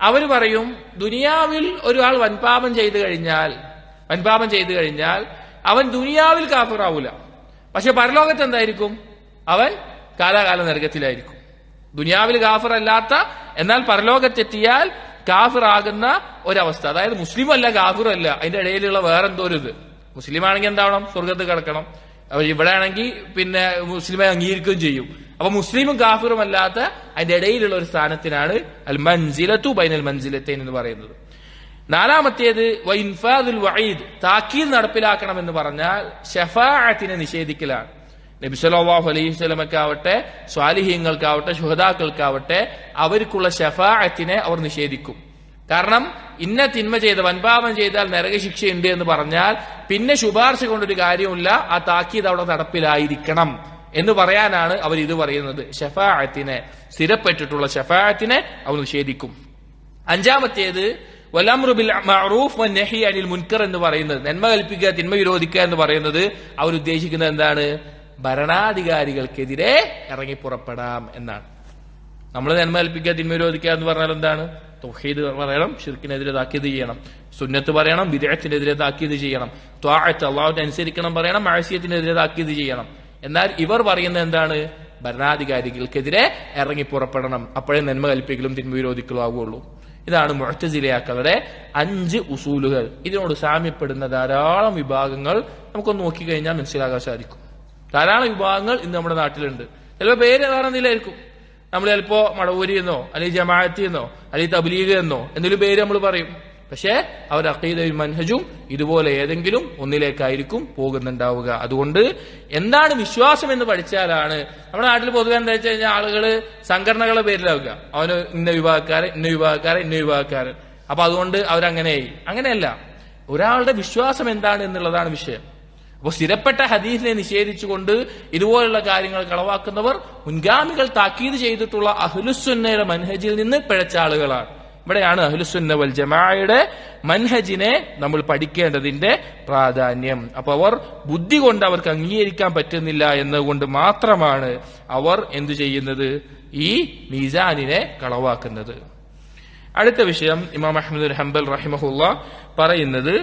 അവർ പറയും ദുനിയാവിൽ ഒരാൾ വൻപാപം ചെയ്തു കഴിഞ്ഞാൽ അവൻ ദുനിയാവിൽ കാഫിറാവൂല, പക്ഷെ പരലോകത്ത് എന്തായിരിക്കും? അവൻ കാലാകാലം നരകത്തിലായിരിക്കും. ദുനിയാവിൽ കാഫിർ അല്ലാത്ത എന്നാൽ പരലോകത്തെത്തിയാൽ കാഫിറാകുന്ന ഒരവസ്ഥ. അതായത് മുസ്ലിം അല്ല കാഫിറും അല്ല, അതിന്റെ ഇടയിലുള്ള വേറെന്തോ ഒരു ഇത്. മുസ്ലിം ആണെങ്കിൽ എന്താവണം? സ്വർഗത്ത് കിടക്കണം. അപ്പൊ ഇവിടെ ആണെങ്കിൽ പിന്നെ മുസ്ലിമെ അംഗീകരിക്കുകയും ചെയ്യും. അപ്പൊ മുസ്ലിമും കാഫിറും അല്ലാത്ത അതിന്റെ ഇടയിലുള്ള ഒരു സ്ഥാനത്തിനാണ് അൽ മൻസിലത്തു ബൈനൽ മൻസിലത്തൈൻ എന്ന് പറയുന്നത്. 4-മത്തേത് വ ഇൻഫാദുൽ വഈദ്, താക്കീത് നടപ്പിലാക്കണം എന്ന് പറഞ്ഞാൽ ശഫാഅത്തിനെ നിഷേധിക്കലാണ്. നബി സല്ലല്ലാഹു അലൈഹി വസല്ലമക്കാവട്ടെ, സ്വാലിഹീങ്ങൾക്കാവട്ടെ, ശുഹദാക്കൾക്കാവട്ടെ അവർക്കുള്ള ശഫാഅത്തിനെ അവർ നിഷേധിക്കും. കാരണം ഇന്ന തിന്മ ചെയ്ത വൻപാപം ചെയ്താൽ നരകശിക്ഷയുണ്ട് എന്ന് പറഞ്ഞാൽ പിന്നെ ശുപാർശ കൊണ്ടൊരു കാര്യമില്ല, ആ താക്കീത് അവിടെ നടപ്പിലായിരിക്കണം എന്ന് പറയാനാണ് അവർ ഇത് പറയുന്നത്. ശഫാഅത്തിനെ, സ്ഥിരപ്പെട്ടിട്ടുള്ള ശഫാഅത്തിനെ അവർ നിഷേധിക്കും. 5-മത്തേത് വലംറു ബിൽ മഅറൂഫ് വന്നഹ്യി അനിൽ മുൻകർ എന്ന് പറയുന്നത്, നന്മ കൽപ്പിക്കുക തിന്മ വിരോധിക്കുക എന്ന് പറയുന്നത് അവരുദ്ദേശിക്കുന്നത് എന്താണ്? ഭരണാധികാരികൾക്കെതിരെ ഇറങ്ങിപ്പുറപ്പെടാം എന്നാണ്. നമ്മൾ നന്മ കൽപ്പിക്കുക തിന്മ വിരോധിക്കുക എന്ന് പറഞ്ഞാൽ എന്താണ്? തൗഹീദ് പറയണം, ശിർക്കിനെതിരെ താക്കീത് ചെയ്യണം. സുന്നത്ത് പറയണം, ബിദ്അത്തിനെതിരെ താക്കീത് ചെയ്യണം. ത്വാഅത്ത്, അല്ലാഹുവിനെ അനുസരിക്കണം പറയണം, മഅസിയത്തിനെതിരെ താക്കീത് ചെയ്യണം. എന്നാൽ ഇവർ പറയുന്നത് എന്താണ്? ഭരണാധികാരികൾക്കെതിരെ ഇറങ്ങിപ്പുറപ്പെടണം, അപ്പോഴേ നന്മ കൽപ്പിക്കലും തിന്മ വിരോധിക്കലും ആവുകയുള്ളൂ. ഇതാണ് മുഅ്തസിലിയാക്കളുടെ 5 ഉസൂലുകൾ. ഇതിനോട് സാമ്യപ്പെടുന്ന ധാരാളം വിഭാഗങ്ങൾ നമുക്കൊന്ന് നോക്കിക്കഴിഞ്ഞാൽ മനസ്സിലാക്കാൻ സാധിക്കും. ധാരാളം വിഭാഗങ്ങൾ ഇന്ന് നമ്മുടെ നാട്ടിലുണ്ട്. ചിലപ്പോൾ പേര് വേറെ എന്തെങ്കിലായിരിക്കും. നമ്മൾ ചിലപ്പോ മടവൂരി എന്നോ അല്ലെങ്കിൽ ജമാഅത്തി എന്നോ അല്ലെങ്കിൽ തബ്ലീഗ് എന്നോ എന്തെങ്കിലും പേര് നമ്മൾ പറയും. പക്ഷെ അവർ അഖീദയും മൻഹജും ഇതുപോലെ ഏതെങ്കിലും ഒന്നിലേക്കായിരിക്കും പോകുന്നുണ്ടാവുക. അതുകൊണ്ട് എന്താണ് വിശ്വാസം എന്ന് പഠിച്ചാലാണ്. നമ്മുടെ നാട്ടിൽ പൊതുവെ എന്താ വെച്ച് കഴിഞ്ഞാൽ ആളുകള് സംഘടനകളുടെ പേരിലാവുക. അവന് ഇന്ന വിഭാഗക്കാരൻ. അപ്പൊ അതുകൊണ്ട് അവരങ്ങനെയായി. അങ്ങനെയല്ല, ഒരാളുടെ വിശ്വാസം എന്താണ് എന്നുള്ളതാണ് വിഷയം. അപ്പൊ സ്ഥിരപ്പെട്ട ഹദീസിനെ നിഷേധിച്ചുകൊണ്ട് ഇതുപോലുള്ള കാര്യങ്ങൾ കളവാക്കുന്നവർ മുൻഗാമികൾ താക്കീത് ചെയ്തിട്ടുള്ള അഹ്ലുസുന്നയുടെ മൻഹജിൽ നിന്ന് പിഴച്ച ആളുകളാണ്. ഇവിടെയാണ് അഹ്ലുസുന്ന വൽ ജമാഅയുടെ മൻഹജിനെ നമ്മൾ പഠിക്കേണ്ടതിന്റെ പ്രാധാന്യം. അപ്പൊ അവർ ബുദ്ധി കൊണ്ട് അവർക്ക് അംഗീകരിക്കാൻ പറ്റുന്നില്ല എന്നുകൊണ്ട് മാത്രമാണ് അവർ എന്തു ചെയ്യുന്നത്, ഈ മീസാനിനെ കളവാക്കുന്നത്. അടുത്ത വിഷയം ഇമാം അഹ്മദ് ബിൻ ഹംബൽ റഹിമഹുല്ലാഹ് പറയുന്നത്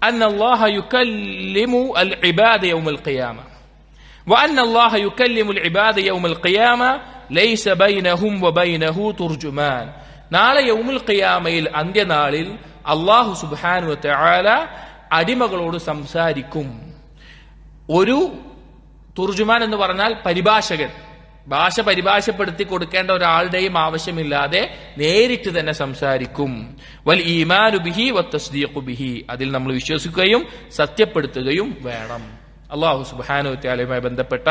أن الله يكلم العباد يوم القيامة وأن الله يكلم العباد يوم القيامة ليس بينهم وبينه ترجمان. നാളെ യൗമുൽ ഖിയാമയിൽ അന്ത്യനാളിൽ അല്ലാഹു സുബ്ഹാനഹു വ തആല അടിമകളോട് സംസാരിക്കും. ഒരു തുർജുമാൻ എന്ന് പറഞ്ഞാൽ പരിഭാഷകൻ, ഭാഷ പരിഭാഷപ്പെടുത്തി കൊടുക്കേണ്ട ഒരാളുടെയും ആവശ്യമില്ലാതെ നേരിട്ട് തന്നെ സംസാരിക്കും. വൽ ഈമാനു ബിഹി വത്തസ്ദീഖു ബിഹി, അതിൽ നമ്മൾ വിശ്വസിക്കുകയും സത്യപ്പെടുത്തുകയും വേണം. അല്ലാഹു സുബ്ഹാനഹു വ തആലയുമായി ബന്ധപ്പെട്ട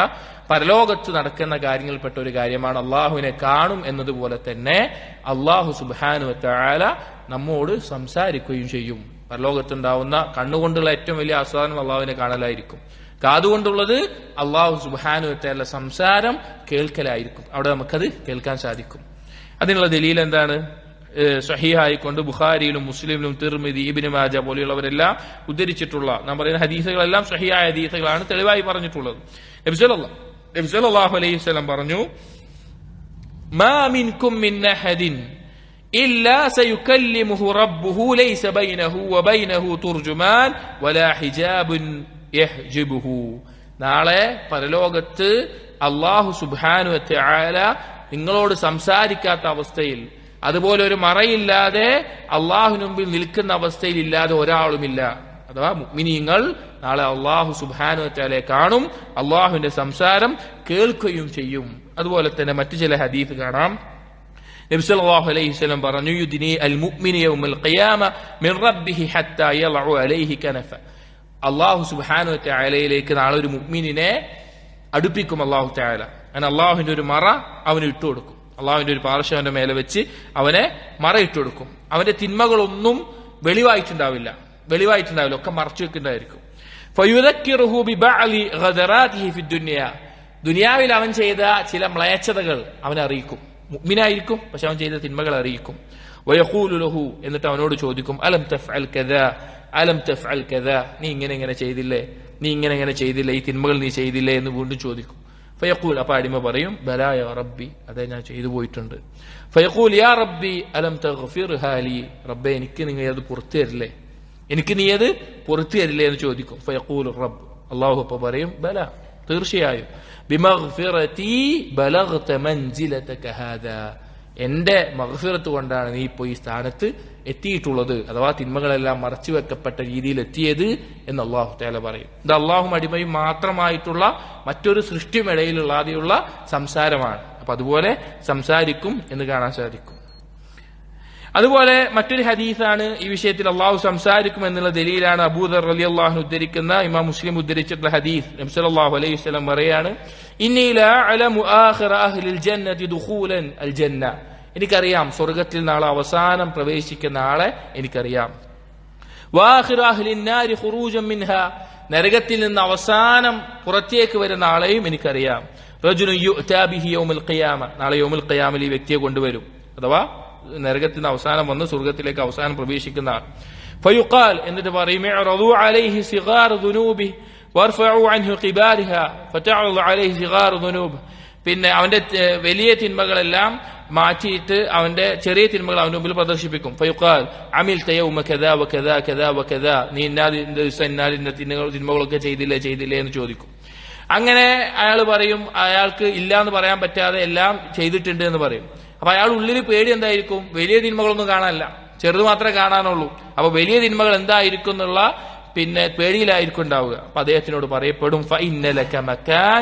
പരലോകത്ത് നടക്കുന്ന കാര്യങ്ങളിൽപ്പെട്ട ഒരു കാര്യമാണ് അള്ളാഹുവിനെ കാണും എന്നതുപോലെ തന്നെ അല്ലാഹു സുബ്ഹാനഹു വ തആല നമ്മോട് സംസാരിക്കുകയും ചെയ്യും. പരലോകത്തുണ്ടാവുന്ന കണ്ണുകൊണ്ടുള്ള ഏറ്റവും വലിയ ആസ്വാദനം അള്ളാഹുവിനെ കാണലായിരിക്കും. കാതുകൊണ്ടുള്ളത് അല്ലാഹു സുബ്ഹാനഹു വ തആല സംസാരം കേൾക്കലായിരിക്കും. അവിടെ നമുക്കത് കേൾക്കാൻ സാധിക്കും. അതിനുള്ള ദലീൽ എന്താണ്? സ്വഹീഹായിക്കൊണ്ട് ബുഖാരിയിലും മുസ്ലിമിലും തിർമിദി ഇബ്നു മാജ പോലെയുള്ളവരെല്ലാം ഉദ്ധരിച്ചിട്ടുള്ള നാം പറയുന്ന ഹദീസുകളെല്ലാം സ്വഹീഹായ ഹദീസുകളാണ് തെളിവായി പറഞ്ഞിട്ടുള്ളത്. നബി സല്ലല്ലാഹു അലൈഹി വസല്ലം പറഞ്ഞു, മാ മിൻകും മിൻ അഹദിൻ ഇല്ലാ സയുകല്ലിമുഹു റബ്ബുഹു ലൈസ ബൈനഹു വബൈനഹു തുർജുമാൻ വലാ ഹിജാബുൻ യഹ്ജിബുഹു. നാളെ പരലോകത്ത് അല്ലാഹു സുബ്ഹാനഹു വ തആല നിങ്ങളോട് സംസാരിക്കാത്ത അവസ്ഥയിൽ, അതുപോലെ ഒരു മറയില്ലാതെ അള്ളാഹുവിന് മുമ്പിൽ നിൽക്കുന്ന അവസ്ഥയിൽ ഇല്ലാതെ ഒരാളുമില്ല. അഥവാ മുഅ്മിനീങ്ങൾ നാളെ അള്ളാഹു സുബ്ഹാനഹു വ തആലയെ കാണും, അള്ളാഹുവിന്റെ സംസാരം കേൾക്കുകയും ചെയ്യും. അതുപോലെ തന്നെ മറ്റു ചില ഹദീസ് കാണാം. നബി സല്ലല്ലാഹു അലൈഹി വസല്ലം പറഞ്ഞു, യുദ്നി അൽ മുഅ്മിനു യൗമൽ ഖിയാമ മിൻ റബ്ബിഹി ഹത്താ യളഉ അലൈഹി കനഫ. അള്ളാഹു സുബ്ഹാനഹു വ തആലയിലേക്ക് നാളെ ഒരു മുഅ്മിനിനെ അടുപ്പിക്കും അള്ളാഹു തആല. അങ്ങനെ അള്ളാഹുവിന്റെ ഒരു മറ അവന് ഇട്ടുകൊടുക്കും. അള്ളാഹുവിന്റെ ഒരു പാർശ്വം അവന്റെ മേലെ വെച്ച് അവനെ മറ ഇട്ടുകൊടുക്കും. അവന്റെ തിന്മകളൊന്നും വെളിവായിട്ടുണ്ടാവില്ല, ഒക്കെ മറച്ചു വെക്കുന്നതായിരിക്കും. ഫയുദക്കിറുഹു ബിബഅലി ഗദറാതിഹി ഫിദ്ദുനിയ. ദുനിയാവിൽ അവൻ ചെയ്ത ചില മ്ലേച്ഛതകൾ അവനെ അറിയിക്കും. മുഅ്മിനായിരിക്കും, പക്ഷെ അവൻ ചെയ്ത തിന്മകൾ അറിയിക്കും. വയഖൂലു ലഹു, എന്നിട്ട് അവനോട് ചോദിക്കും, അലം തഫ്അൽ കദാ അലം തഫ്അൽ കദാ, നീ ഇങ്ങനെ ചെയ്തില്ലേ, ഈ തിന്മകൾ നീ ചെയ്തില്ലേ എന്ന് വീണ്ടും ചോദിക്കും. ഫയഖൂൽ, അപ്പൊ അടിമ പറയും, ബലാ യാ റബ്ബി, അതെ ഞാൻ ചെയ്തു പോയിട്ടുണ്ട്. ഫയഖൂൽ യാ റബ്ബി അലം തഗ്ഫിർഹാ ലി, റബ്ബേ എനിക്ക് നീ അത് പുറത്തു തരില്ലേ എന്ന് ചോദിക്കും. ഫയഖൂൽ റബ്ബ്, അല്ലാഹു അപ്പൊ പറയും, ബലാ, തീർച്ചയായും, ബിമഗ്ഫിറതി ബലഗ്ത മൻസിലതക ഹാദാ, എന്റെ മഗ്ഫിറത്ത് കൊണ്ടാണ് നീ ഇപ്പോൾ ഈ സ്ഥാനത്ത് എത്തിയിട്ടുള്ളത്, അഥവാ തിന്മകളെല്ലാം മറച്ചു വെക്കപ്പെട്ട രീതിയിൽ എത്തിയത് എന്ന് അല്ലാഹു തആല പറയും. ഇത് അല്ലാഹും അടിമയും മാത്രമായിട്ടുള്ള മറ്റൊരു സൃഷ്ടിയുമിടയിലുള്ളതെയുള്ള സംസാരമാണ്. അപ്പൊ അതുപോലെ സംസാരിക്കും എന്ന് കാണാൻ സാധിക്കും. അതുപോലെ മറ്റൊരു ഹദീസാണ് ഈ വിഷയത്തിൽ അള്ളാഹു സംസാരിക്കും എന്നുള്ള ദലീലാണ് അബൂദർ റളിയല്ലാഹു അൻഹു ഉദ്ധരിക്കുന്ന, ഇമാം മുസ്ലിം ഉദ്ധരിച്ചിട്ടുള്ള ഹദീസ്. നബി സല്ലല്ലാഹു അലൈഹി വസല്ലം പറയാണ്, ഇന്നി ലാ അലമു ആഖിറ അഹ്ലിൽ ജന്നതി ദുഖൂലൻ അൽ ജന്ന, എനിക്കറിയാം സ്വർഗ്ഗത്തിൽ നാളെ അവസാനം പ്രവേശിക്കുന്ന ആളെ എനിക്കറിയാം. വാഖിറ അഹ്ലിൻ നാരി ഖുറൂജൻ മിൻഹാ, നരകത്തിൽ നിന്ന് അവസാനം പുറത്തേക്ക് വരുന്ന ആളെയും എനിക്കറിയാം. റജുലുൻ യുഅ്താ ബിഹി യൗമൽ ഖിയാമ, നാളെ യൗമുൽ ഖിയാമയിൽ ഈ വ്യക്തിയെ കൊണ്ടുവരും, അഥവാ നരകത്തിന് അവസാനം വന്ന് സ്വർഗത്തിലേക്ക് അവസാനം പ്രവേശിക്കുന്ന ആൾ. ഫയുഖാൽ, എന്നിട്ട് പറയും, ഇഅ്റദു അലൈഹി സിഗാർ ദുനൂബി വർഫഉ അൻഹു ഖിബാരിഹാ ഫതഅറദു അലൈഹി സിഗാർ ദുനൂബ്, പിന്നെ അവന്റെ വലിയ തിന്മകളെല്ലാം മാറ്റിയിട്ട് അവന്റെ ചെറിയ തിന്മകൾ അവന്റെ മുമ്പിൽ പ്രദർശിപ്പിക്കും. ഫയുഖാൽ അമിൽത യൗമ കദാ വകദാ കദാ വകദാ, നീ ഇന്ന തിന്മകളൊക്കെ ചെയ്തില്ലേ എന്ന് ചോദിക്കും. അങ്ങനെ അയാൾ പറയും, അയാൾക്ക് ഇല്ല എന്ന് പറയാൻ പറ്റാതെ എല്ലാം ചെയ്തിട്ടുണ്ട് എന്ന് പറയും. അപ്പൊ അയാൾ ഉള്ളിൽ പേടി എന്തായിരിക്കും? വലിയ തിന്മകളൊന്നും കാണാനല്ല, ചെറുത് മാത്രമേ കാണാനുള്ളൂ. അപ്പൊ വലിയ തിന്മകൾ എന്തായിരിക്കും എന്നുള്ള പിന്നെ പേടിയിലായിരിക്കും ഉണ്ടാവുക. അപ്പൊ അദ്ദേഹത്തിനോട് പറയപ്പെടും, ഫഇന്ന ലക മകാൻ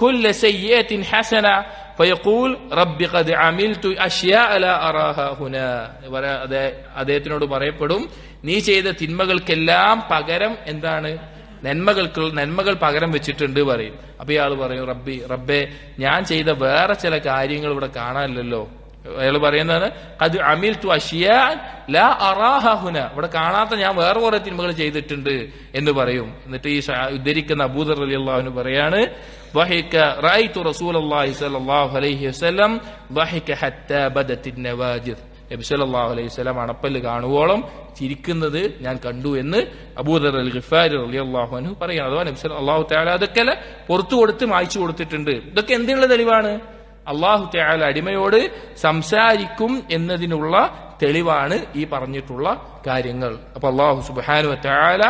كل سيئة حسنة فيقول رب قد عملت أشياء لا أراها هنا. അദ്ദേഹത്തിനോട് പറയപ്പെടും, നീ ചെയ്ത തിന്മകൾക്കെല്ലാം പകരം എന്താണ്, നന്മകൾ പകരം വെച്ചിട്ടുണ്ട് പറയും. അപ്പൊ ഇയാൾ പറയും, റബ്ബേ ഞാൻ ചെയ്ത വേറെ ചില കാര്യങ്ങൾ ഇവിടെ കാണാനില്ലല്ലോ. അയാൾ പറയുന്നതാണ് അത് അമിൽ തു അഷിയാ ലാ അറാഹ ഹുന, ഇവിടെ കാണാത്ത ഞാൻ വേറെ കുറെ തിന്മകൾ ചെയ്തിട്ടുണ്ട് എന്ന് പറയും. എന്നിട്ട് ഈ ഉദ്ധരിക്കുന്ന അബൂദർ റളിയല്ലാഹു അൻഹു പറയാണ്, ضحك رأيت رسول الله صلى الله عليه وسلم ضحك حتى بدت النواجذ. നബി സല്ലല്ലാഹു അലൈഹി വസല്ലം അണപ്പല്ല് കാണുവോളം ചിരിക്കുന്നത് ഞാൻ കണ്ടു എന്ന് അബൂദർ അൽ ഗിഫാരി റളിയല്ലാഹു അൻഹു പറയാണ്. അഥവാ നബി സല്ലല്ലാഹു തആല അതൊക്കെ പുറത്തു കൊടുത്ത് മായ്ച്ചു കൊടുത്തിട്ടുണ്ട്. ഇതൊക്കെ എന്തിനുള്ള തെളിവാണ്? അല്ലാഹു തആല അടിമയോട് സംസാരിക്കും എന്നതിനുള്ള തെളിവാണ് ഈ പറഞ്ഞിട്ടുള്ള കാര്യങ്ങൾ. അപ്പൊ അല്ലാഹു സുബ്ഹാനഹു വ തആല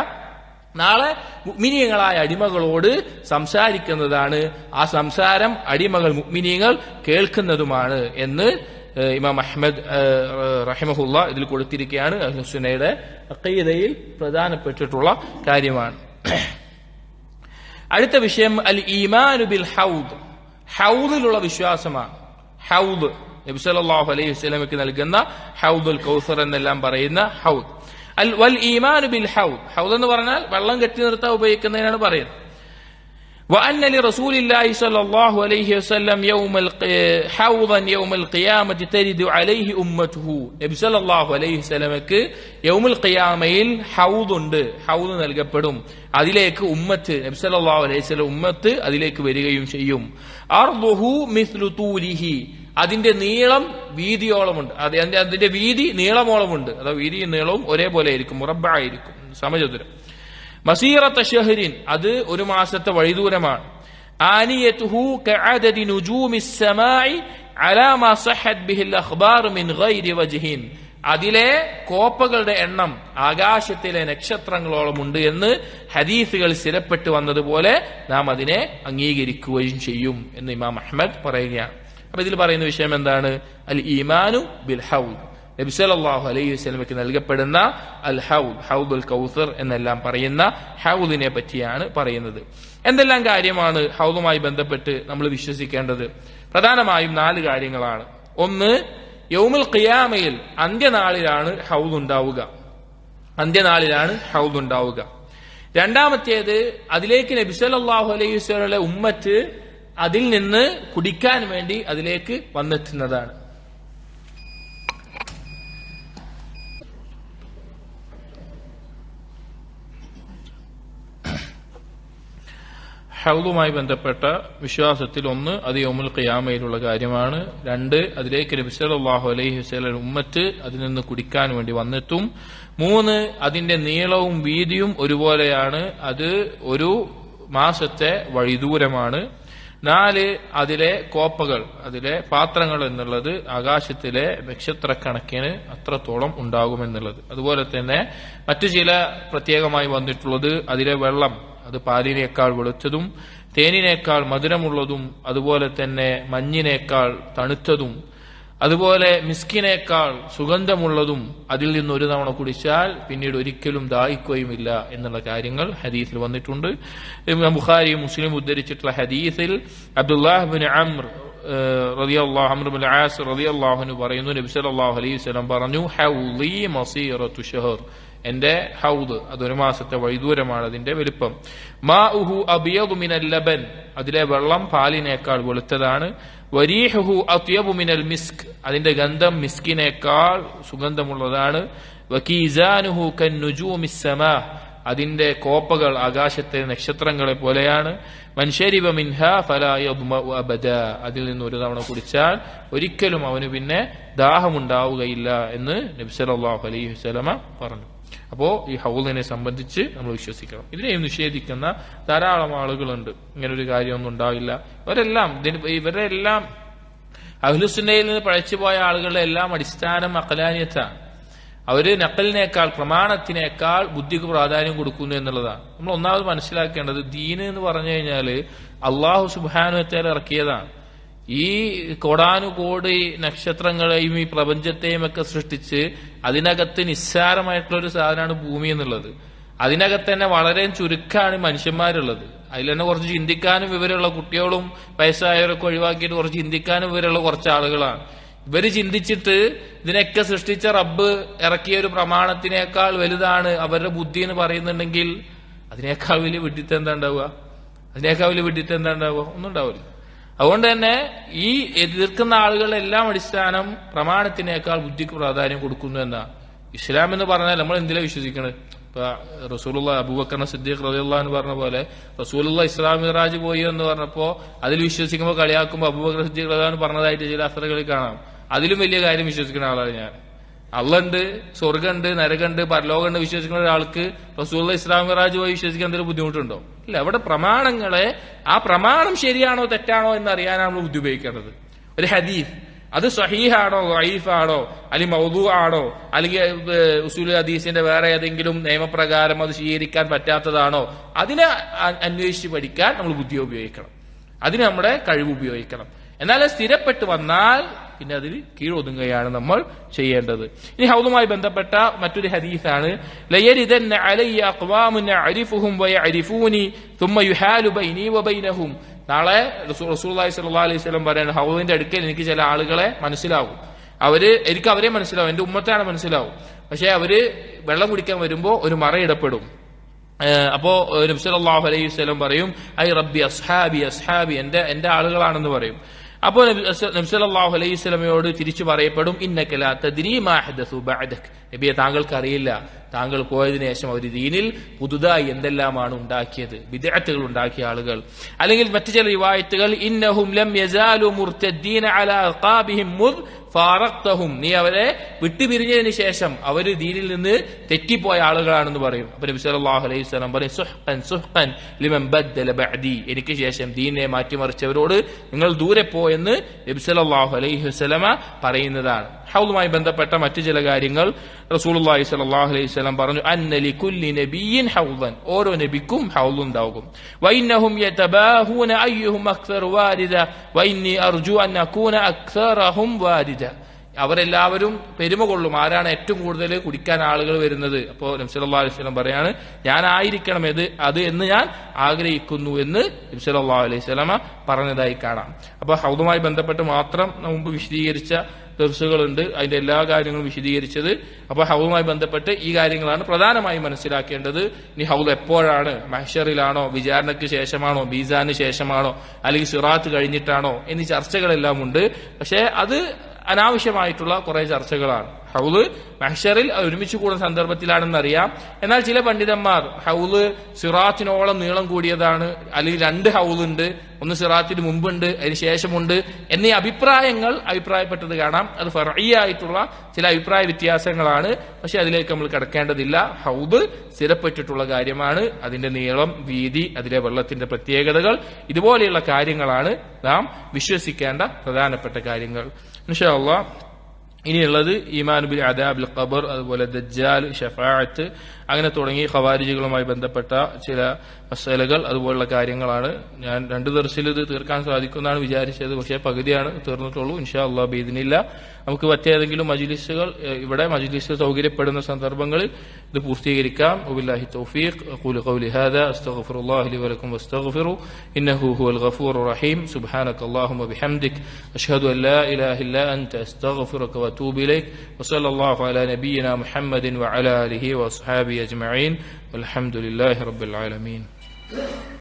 നാളെ മുഅ്മിനീങ്ങളായ അടിമകളോട് സംസാരിക്കുന്നതാണ്. ആ സംസാരം അടിമകൾ മുഅ്മിനീങ്ങൾ കേൾക്കുന്നതുമാണ് എന്ന് ഇമാം അഹ്മദ് റഹിമഹുല്ല ഇതിൽ കൊടുത്തിരിക്കുകയാണ്. അഹ്ലുസ് സുന്നയുടെ അഖീദയിൽ പ്രധാനപ്പെട്ടിട്ടുള്ള കാര്യമാണ്. അടുത്ത വിഷയം അൽ ഈമാനു ബിൽ ഹൗദ്, ഹൗദിലുള്ള വിശ്വാസമാണ്. ഹൗദ് നബി സല്ലല്ലാഹു അലൈഹി വസല്ലമയ്ക്ക് നൽകുന്ന ഹൗദുൽ കൗസർ എന്നെല്ലാം പറയുന്ന ഹൗദ്. വൽ ഈമാനു ബിൽ ഹൗദ്, ഹൗദ് എന്ന് പറഞ്ഞാൽ വെള്ളം കെട്ടി നിർത്താൻ ഉപയോഗിക്കുന്നതിനാണ് പറയുന്നത്. وأن لرسول الله صلى الله عليه وسلم حوضا يوم القيامة ترد عليه أمته. നബി സല്ലല്ലാഹു അലൈഹി വസല്ലമയ്ക്ക് യൗമുൽ ഖിയാമയിൽ ഹൗദ് ഉണ്ട്, ഹൗദ് നൽകപ്പെടും. അതിലേക്ക് ഉമ്മത്ത്, നബി സല്ലല്ലാഹു അലൈഹി വസല്ലം ഉമ്മത്ത് അതിലേക്ക് വരികയും ചെയ്യും. അർദുഹു മിസ്ലു തൂലിഹി, അതിന്റെ നീളം വീതിയോളമുണ്ട്, അതിന്റെ വീതി നീളമോളമുണ്ട്. അഥവാ വീതിയും നീളവും ഒരേപോലെ ആയിരിക്കും, മുറബ്ബ ആയിരിക്കും, സമചതുരം. മസീറത്ത ഷഹ്റിൻ, അത് ഒരു മാസത്തെ വഴിദൂരമാണ്. ആനിയതുഹു കഅദദി നുജൂമിസ് സമാഇ അലാ മാ സഹഹത് ബിഹിൽ അഖ്ബാർ മിൻ ഗൈരി വജ്ഹിൻ, അതിലെ കോപ്പകളുടെ എണ്ണം ആകാശത്തിലെ നക്ഷത്രങ്ങളോളം ഉണ്ട് എന്ന് ഹദീസുകൾ സ്ഥിരപ്പെട്ടു വന്നതുപോലെ നാം അതിനെ അംഗീകരിക്കുകയും ചെയ്യും എന്ന് ഇമാം അഹ്മദ് പറയുകയാണ്. അപ്പൊ ഇതിൽ പറയുന്ന വിഷയം എന്താണ്? അൽ ഈമാനു ബിൽ ഹൗദ്, നബി സല്ലല്ലാഹു അലൈഹി വസല്ലമയ്ക്ക് നൽകപ്പെടുന്ന അൽ ഹൗദ്, ഹൗദുൽ കൗസർ എന്നെല്ലാം പറയുന്ന ഹൗദിനെ പറ്റിയാണ് പറയുന്നത്. എന്തെല്ലാം കാര്യമാണ് ഹൗദുമായി ബന്ധപ്പെട്ട് നമ്മൾ വിശ്വസിക്കേണ്ടത്? പ്രധാനമായും 4 കാര്യങ്ങളാണ്. ഒന്ന്, യൗമുൽ ഖിയാമയിൽ അന്ത്യനാളിലാണ് ഹൗദ് ഉണ്ടാവുക, അന്ത്യനാളിലാണ് ഹൗദ് ഉണ്ടാവുക. രണ്ടാമത്തേത്, അതിലേക്ക് നബി സല്ലല്ലാഹു അലൈഹി വസല്ലമയുടെ ഉമ്മത്ത് അതിൽ നിന്ന് കുടിക്കാൻ വേണ്ടി അതിലേക്ക് വന്നെത്തുന്നതാണ്. ഹൗദുമായി ബന്ധപ്പെട്ട വിശ്വാസത്തിൽ ഒന്ന്, അത് യൗമുൽ ഖിയാമയിലുള്ള കാര്യമാണ്. 2, അതിലേക്ക് നബി സല്ലല്ലാഹു അലൈഹി വസല്ലം ഉമ്മത്ത് അതിൽ നിന്ന് കുടിക്കാൻ വേണ്ടി വന്നെത്തും. 3, അതിന്റെ നീളവും വീതിയും ഒരുപോലെയാണ്, അത് ഒരു മാസത്തെ വഴിദൂരമാണ്. 4, അതിലെ കോപ്പകൾ, അതിലെ പാത്രങ്ങൾ എന്നുള്ളത് ആകാശത്തിലെ നക്ഷത്രക്കണക്കിന് അത്രത്തോളം ഉണ്ടാകുമെന്നുള്ളത്. അതുപോലെ തന്നെ മറ്റു ചില പ്രത്യേകമായി വന്നിട്ടുള്ളത്, അതിലെ വെള്ളം അത് പാലിനേക്കാൾ വെളുത്തതും തേനിനേക്കാൾ മധുരമുള്ളതും അതുപോലെ തന്നെ മഞ്ഞിനേക്കാൾ തണുത്തതും അതുപോലെ മിസ്കിനേക്കാൾ സുഗന്ധമുള്ളതും അതിൽ നിന്ന് ഒരു തവണ കുടിച്ചാൽ പിന്നീട് ഒരിക്കലും ദാഹിക്കുകയുമില്ല എന്നുള്ള കാര്യങ്ങൾ ഹദീസിൽ വന്നിട്ടുണ്ട്. ബുഖാരി മുസ്ലിം ഉദ്ധരിച്ചിട്ടുള്ള ഹദീസിൽ Abdullah bin Amr bin as റളിയല്ലാഹു അൻഹു പറയുന്നു, നബി സല്ലല്ലാഹു അലൈഹി വസല്ലം പറഞ്ഞു, ഹൗളി മസീറത്തു ഷഹർ, എന്റെ ഹൗദ് അതൊരു മാസത്തെ വഴിദൂരമാണ്, അതിന്റെ വലിപ്പം. മാഉഹു അബിയദു മിനൽ ലബൻ, അതിലെ വെള്ളം പാലിനേക്കാൾ വെളുത്തതാണ്. വരീഹുഹു അത്യബു മിനൽ മിസ്ക്, അതിന്റെ ഗന്ധം മിസ്കിനേക്കാൾ സുഗന്ധമുള്ളതാണ്. വകീസാനുഹു കന്നുജൂമിസ് സമാ, അതിന്റെ കോപ്പകൾ ആകാശത്തെ നക്ഷത്രങ്ങളെ പോലെയാണ്. മൻശരിബ മിൻഹാ ഫലാ യദ്മഉ അബദ, അതിൽ നിന്ന് ഒരു തവണ കുടിച്ചാൽ ഒരിക്കലും അവന് പിന്നെ ദാഹമുണ്ടാവുകയില്ല എന്ന് നബി സല്ലല്ലാഹു അലൈഹി വസല്ലമ പറഞ്ഞു. അപ്പോ ഈ ഹൗദിനെ സംബന്ധിച്ച് നമ്മൾ വിശ്വസിക്കണം. ഇതിനെയും നിഷേധിക്കുന്ന ധാരാളം ആളുകളുണ്ട്, ഇങ്ങനൊരു കാര്യമൊന്നും ഉണ്ടാവില്ല. ഇവരെല്ലാം അഹ്ലുസുന്നയിൽ നിന്ന് പഴച്ചുപോയ ആളുകളുടെ എല്ലാം അടിസ്ഥാനം അഖലാനിയത്താണ്. അവര് നഖലിനേക്കാൾ, പ്രമാണത്തിനേക്കാൾ ബുദ്ധിക്ക് പ്രാധാന്യം കൊടുക്കുന്നു എന്നുള്ളതാണ്. നമ്മൾ ഒന്നാമത് മനസ്സിലാക്കേണ്ടത്, ദീന് എന്ന് പറഞ്ഞു കഴിഞ്ഞാല് അള്ളാഹു സുബ്ഹാനഹു വ തആല ഇറക്കിയതാണ്. ഈ കോടാനുകോടി നക്ഷത്രങ്ങളെയും ഈ പ്രപഞ്ചത്തെയും ഒക്കെ സൃഷ്ടിച്ച് അതിനകത്ത് നിസ്സാരമായിട്ടുള്ള ഒരു സാധനമാണ് ഭൂമി എന്നുള്ളത്. അതിനകത്ത് തന്നെ വളരെ ചുരുക്കമാണ് മനുഷ്യന്മാരുള്ളത്. അതിൽ തന്നെ കുറച്ച് ചിന്തിക്കാനും വിവരമുള്ള കുട്ടികളും വയസ്സായവരൊക്കെ ഒഴിവാക്കിയിട്ട് കുറച്ച് ചിന്തിക്കാനും വിവരമുള്ള കുറച്ച് ആളുകളാണ്. ഇവര് ചിന്തിച്ചിട്ട് ഇതിനൊക്കെ സൃഷ്ടിച്ച റബ്ബ് ഇറക്കിയ ഒരു പ്രമാണത്തിനേക്കാൾ വലുതാണ് അവരുടെ ബുദ്ധി എന്ന് പറയുന്നുണ്ടെങ്കിൽ അതിനേക്കാൾ വലിയ വിഡിത്തം എന്താ ഉണ്ടാവുക? ഒന്നും ഉണ്ടാവില്ല. അതുകൊണ്ട് തന്നെ ഈ എതിർക്കുന്ന ആളുകളെല്ലാം അടിസ്ഥാനം പ്രമാണത്തിനേക്കാൾ ബുദ്ധിക്ക് പ്രാധാന്യം കൊടുക്കുന്നു എന്നാ. ഇസ്ലാം എന്ന് പറഞ്ഞാൽ നമ്മൾ എന്തിലാ വിശ്വസിക്കണത്? ഇപ്പൊ റസൂലുള്ള അബൂബക്കർ സിദ്ദീഖ് റളിയല്ലാഹു അൻഹു പറഞ്ഞ പോലെ റസൂലുള്ള ഇസ്രാ മിഅ്റാജ് പോയി എന്ന് പറഞ്ഞപ്പോ അതിൽ വിശ്വസിക്കുമ്പോൾ കളിയാക്കുമ്പോൾ അബൂബക്കർ സിദ്ദീഖ് റളിയല്ലാഹു അൻഹു പറഞ്ഞതായിട്ട് ചില അസറുകളിൽ കാണാം. അതിലും വലിയ കാര്യം വിശ്വസിക്കുന്ന ആളാണ് ഞാൻ. അള്ളണ്ട്, സ്വർഗമുണ്ട്, നരകമുണ്ട്, പരലോകമുണ്ട് വിശ്വസിക്കുന്ന ഒരാൾക്ക് റസൂലുള്ള ഇസ്രാ മിഅ്റാജ് പോയി വിശ്വസിക്കാൻ എന്തെങ്കിലും ബുദ്ധിമുട്ടുണ്ടോ? ഇല്ല. അവിടെ പ്രമാണങ്ങളെ ആ പ്രമാണം ശരിയാണോ തെറ്റാണോ എന്നറിയാനാണ് നമ്മൾ ബുദ്ധി ഉപയോഗിക്കേണ്ടത്. ഒരു ഹദീസ് അത് സഹീഹാണോ ദഈഫാണോ അല്ലെങ്കിൽ മൗദൂ ആണോ അല്ലെങ്കിൽ ഉസൂൽ ഹദീസിന്റെ വേറെ ഏതെങ്കിലും നിയമപ്രകാരം അത് സ്വീകരിക്കാൻ പറ്റാത്തതാണോ അതിനെ അന്വേഷിച്ച് പഠിക്കാൻ നമ്മൾ ബുദ്ധി ഉപയോഗിക്കണം. അതിന് നമ്മുടെ കഴിവ് ഉപയോഗിക്കണം. എന്നാൽ സ്ഥിരപ്പെട്ട് വന്നാൽ പിന്നെ അതിൽ കീഴൊതുങ്ങുകയാണ് നമ്മൾ ചെയ്യേണ്ടത്. ഇനി ഹൗലുമായി ബന്ധപ്പെട്ട മറ്റൊരു ഹദീസാണ് ലയരിദന്ന അലയ്യ അഖ്വാമുൻ അഅരിഫുഹും വയഅരിഫൂനി ثم يحال بيني وبينهم. നാളെ റസൂലുള്ളാഹി സ്വല്ലല്ലാഹു അലൈഹി വസല്ലം പറയുന്നു, ഹൗലിന്റെ അടുക്കൽ എനിക്ക് ചില ആളുകളെ മനസ്സിലാവും. എനിക്ക് അവരെ മനസ്സിലാവും, എന്റെ ഉമ്മത്താണ് മനസ്സിലാവും. പക്ഷെ അവര് വെള്ളം കുടിക്കാൻ വരുമ്പോ ഒരു മറയിടപെടും. അപ്പോ നബി സല്ലല്ലാഹു അലൈഹി വസല്ലം പറയും, ഐ റബ്ബി അസ്ഹാബി അസ്ഹാബി, എന്റെ ആളുകളാണെന്ന് പറയും. അപ്പോൾ നബി സല്ലല്ലാഹു അലൈഹി വസല്ലമയോട് തിരിച്ചു പറയപ്പെടും, ഇന്നക ലാ തദ്രീ മാ ഹദസു ബഅദക, നബിയെ താങ്കൾക്ക് അറിയില്ല താങ്കൾ പോയതിനു ശേഷം അവർ ദീനിൽ പുതുതായി എന്തെല്ലാമാണ് ഉണ്ടാക്കിയത്, ബിദ്അത്തുകൾ ഉണ്ടാക്കിയ ആളുകൾ. അല്ലെങ്കിൽ മറ്റു ചില റിവായത്തുകൾ ഇന്നഹും ലം യസാലു മുർതദ്ദീന അലാ അഖാബിഹിം മുദ് ഫാറഖ്തഹും, നീ അവരെ വിട്ടുപിരിഞ്ഞതിന് ശേഷം അവർ ദീനിൽ നിന്ന് തെറ്റിപ്പോയ ആളുകളാണെന്ന് പറയും. അപ്പൊ നബി സല്ലല്ലാഹു അലൈഹി വസല്ലം പറയും, സുഹ്ഖൻ സുഹ്ഖൻ ലിമൻ ബദ്ദല ബഅദി, എനിക്ക് ശേഷം ദീനിനെ മാറ്റിമറിച്ചവരോട് നിങ്ങൾ ദൂരെ പോയെന്ന് നബി സല്ലല്ലാഹു അലൈഹി വസല്ലമ പറയുന്നതാണ്. ഹൗലുമായി ബന്ധപ്പെട്ട മറ്റു ചില കാര്യങ്ങൾ റസൂലുള്ളാഹി സ്വല്ലല്ലാഹു അലൈഹി വസല്ലം പറഞ്ഞു, അന്ന ലികുല്ലി നബിയ്യിൻ ഹൗളൻ, ഓരോ നബിക്കും ഹൗള് ഉണ്ടാകും. വഇന്നഹും യതബാഹൂന അയ്യുഹും അക്സറു വാരിദ വഇന്നി അർജു അൻ അകൂന അക്സറഹും വാരിദ. അവരെല്ലാവരും പെരുമ കൊള്ളും, ആരാണ് ഏറ്റവും കൂടുതൽ കുടിക്കാൻ ആളുകൾ വരുന്നത്. അപ്പോ നബി സല്ലല്ലാഹു അലൈഹി വസല്ലം പറയാണ്, ഞാനായിരിക്കണം അത് എന്ന് ഞാൻ ആഗ്രഹിക്കുന്നു എന്ന് നബി സല്ലല്ലാഹു അലൈഹി വസല്ലമ പറഞ്ഞതായി കാണാം. അപ്പൊ ഹൗളുമായി ബന്ധപ്പെട്ട് മാത്രം മുമ്പ് വിശദീകരിച്ച ദർസുകളുണ്ട്, അതിന്റെ എല്ലാ കാര്യങ്ങളും വിശദീകരിച്ചത്. അപ്പൊ ഹൗളുമായി ബന്ധപ്പെട്ട് ഈ കാര്യങ്ങളാണ് പ്രധാനമായും മനസ്സിലാക്കേണ്ടത്. ഇനി ഹൗൾ എപ്പോഴാണ്? മഹ്ശറിലാണോ, വിചാരണയ്ക്ക് ശേഷമാണോ, മീസാന് ശേഷമാണോ, അല്ലെങ്കിൽ സിറാത്ത് കഴിഞ്ഞിട്ടാണോ എന്നീ ചർച്ചകളെല്ലാം ഉണ്ട്. പക്ഷെ അത് അനാവശ്യമായിട്ടുള്ള കുറെ ചർച്ചകളാണ്. ഹൗള് മഹ്ശറിൽ ഒരുമിച്ച് കൂടുന്ന സന്ദർഭത്തിലാണെന്നറിയാം. എന്നാൽ ചില പണ്ഡിതന്മാർ ഹൗള് സിറാത്തിനോളം നീളം കൂടിയതാണ്, അല്ലെങ്കിൽ രണ്ട് ഹൗളുണ്ട്, ഒന്ന് സിറാത്തിന് മുമ്പുണ്ട് അതിന് ശേഷമുണ്ട് എന്നീ അഭിപ്രായപ്പെട്ടത് കാണാം. അത് ഫർഈയായിട്ടുള്ള ചില അഭിപ്രായ വ്യത്യാസങ്ങളാണ്. പക്ഷെ അതിലേക്ക് നമ്മൾ കടക്കേണ്ടതില്ല. ഹൗദ് സ്ഥിരപ്പെട്ടിട്ടുള്ള കാര്യമാണ്. അതിന്റെ നീളം, വീതി, അതിലെ വെള്ളത്തിന്റെ പ്രത്യേകതകൾ, ഇതുപോലെയുള്ള കാര്യങ്ങളാണ് നാം വിശ്വസിക്കേണ്ട പ്രധാനപ്പെട്ട കാര്യങ്ങൾ. ഇൻഷാ അല്ലാഹ് ഇനിയുള്ളത് ഈമാൻ ബിൽ അദാബിൽ ഖബർ, അതുപോലെ ദജ്ജാൽ, ഷഫാഅത്ത്, അങ്ങനെ തുടങ്ങി ഖവാരിജികളുമായി ബന്ധപ്പെട്ട ചില മസലകൾ, അതുപോലുള്ള കാര്യങ്ങളാണ്. ഞാൻ 2 ദർസിൽ ഇത് തീർക്കാൻ സാധിക്കുമെന്നാണ് വിചാരിച്ചത്. പക്ഷേ പകുതിയാണ് തീർന്നിട്ടുള്ളൂ. ഇൻഷാ അല്ലാഹ് ബിഇദ്നില്ല നമുക്ക് മറ്റേതെങ്കിലും മജ്ലിസുകൾ, ഇവിടെ മജ്ലിസ് സൗകര്യപ്പെടുന്ന സന്ദർഭങ്ങളിൽ ഇത് പൂർത്തീകരിക്കാം. വബില്ലാഹി തൗഫീഖ്. അഖൂലു ഖൗലി ഹാദാ അസ്തഗ്ഫിറുല്ലാഹ ലി വലക്കും വസ്തഗ്ഫിറു ഇന്നഹു ഹുവൽ ഗഫൂറുർ റഹീം. സുബ്ഹാനകല്ലാഹുമ്മ ബിഹംദിക അഷ്ഹദു അൻ ലാ ഇലാഹ ഇല്ലാ അൻത അസ്തഗ്ഫിറുക വഅതൂബു ഇലൈക്. വസല്ലല്ലാഹു അലാ നബിയ്യിനാ മുഹമ്മദിൻ വഅലാ ആലിഹി വഅസ്ഹാബിഹി അജ്മഈൻ. വൽഹംദുലില്ലാഹി റബ്ബിൽ ആലമീൻ.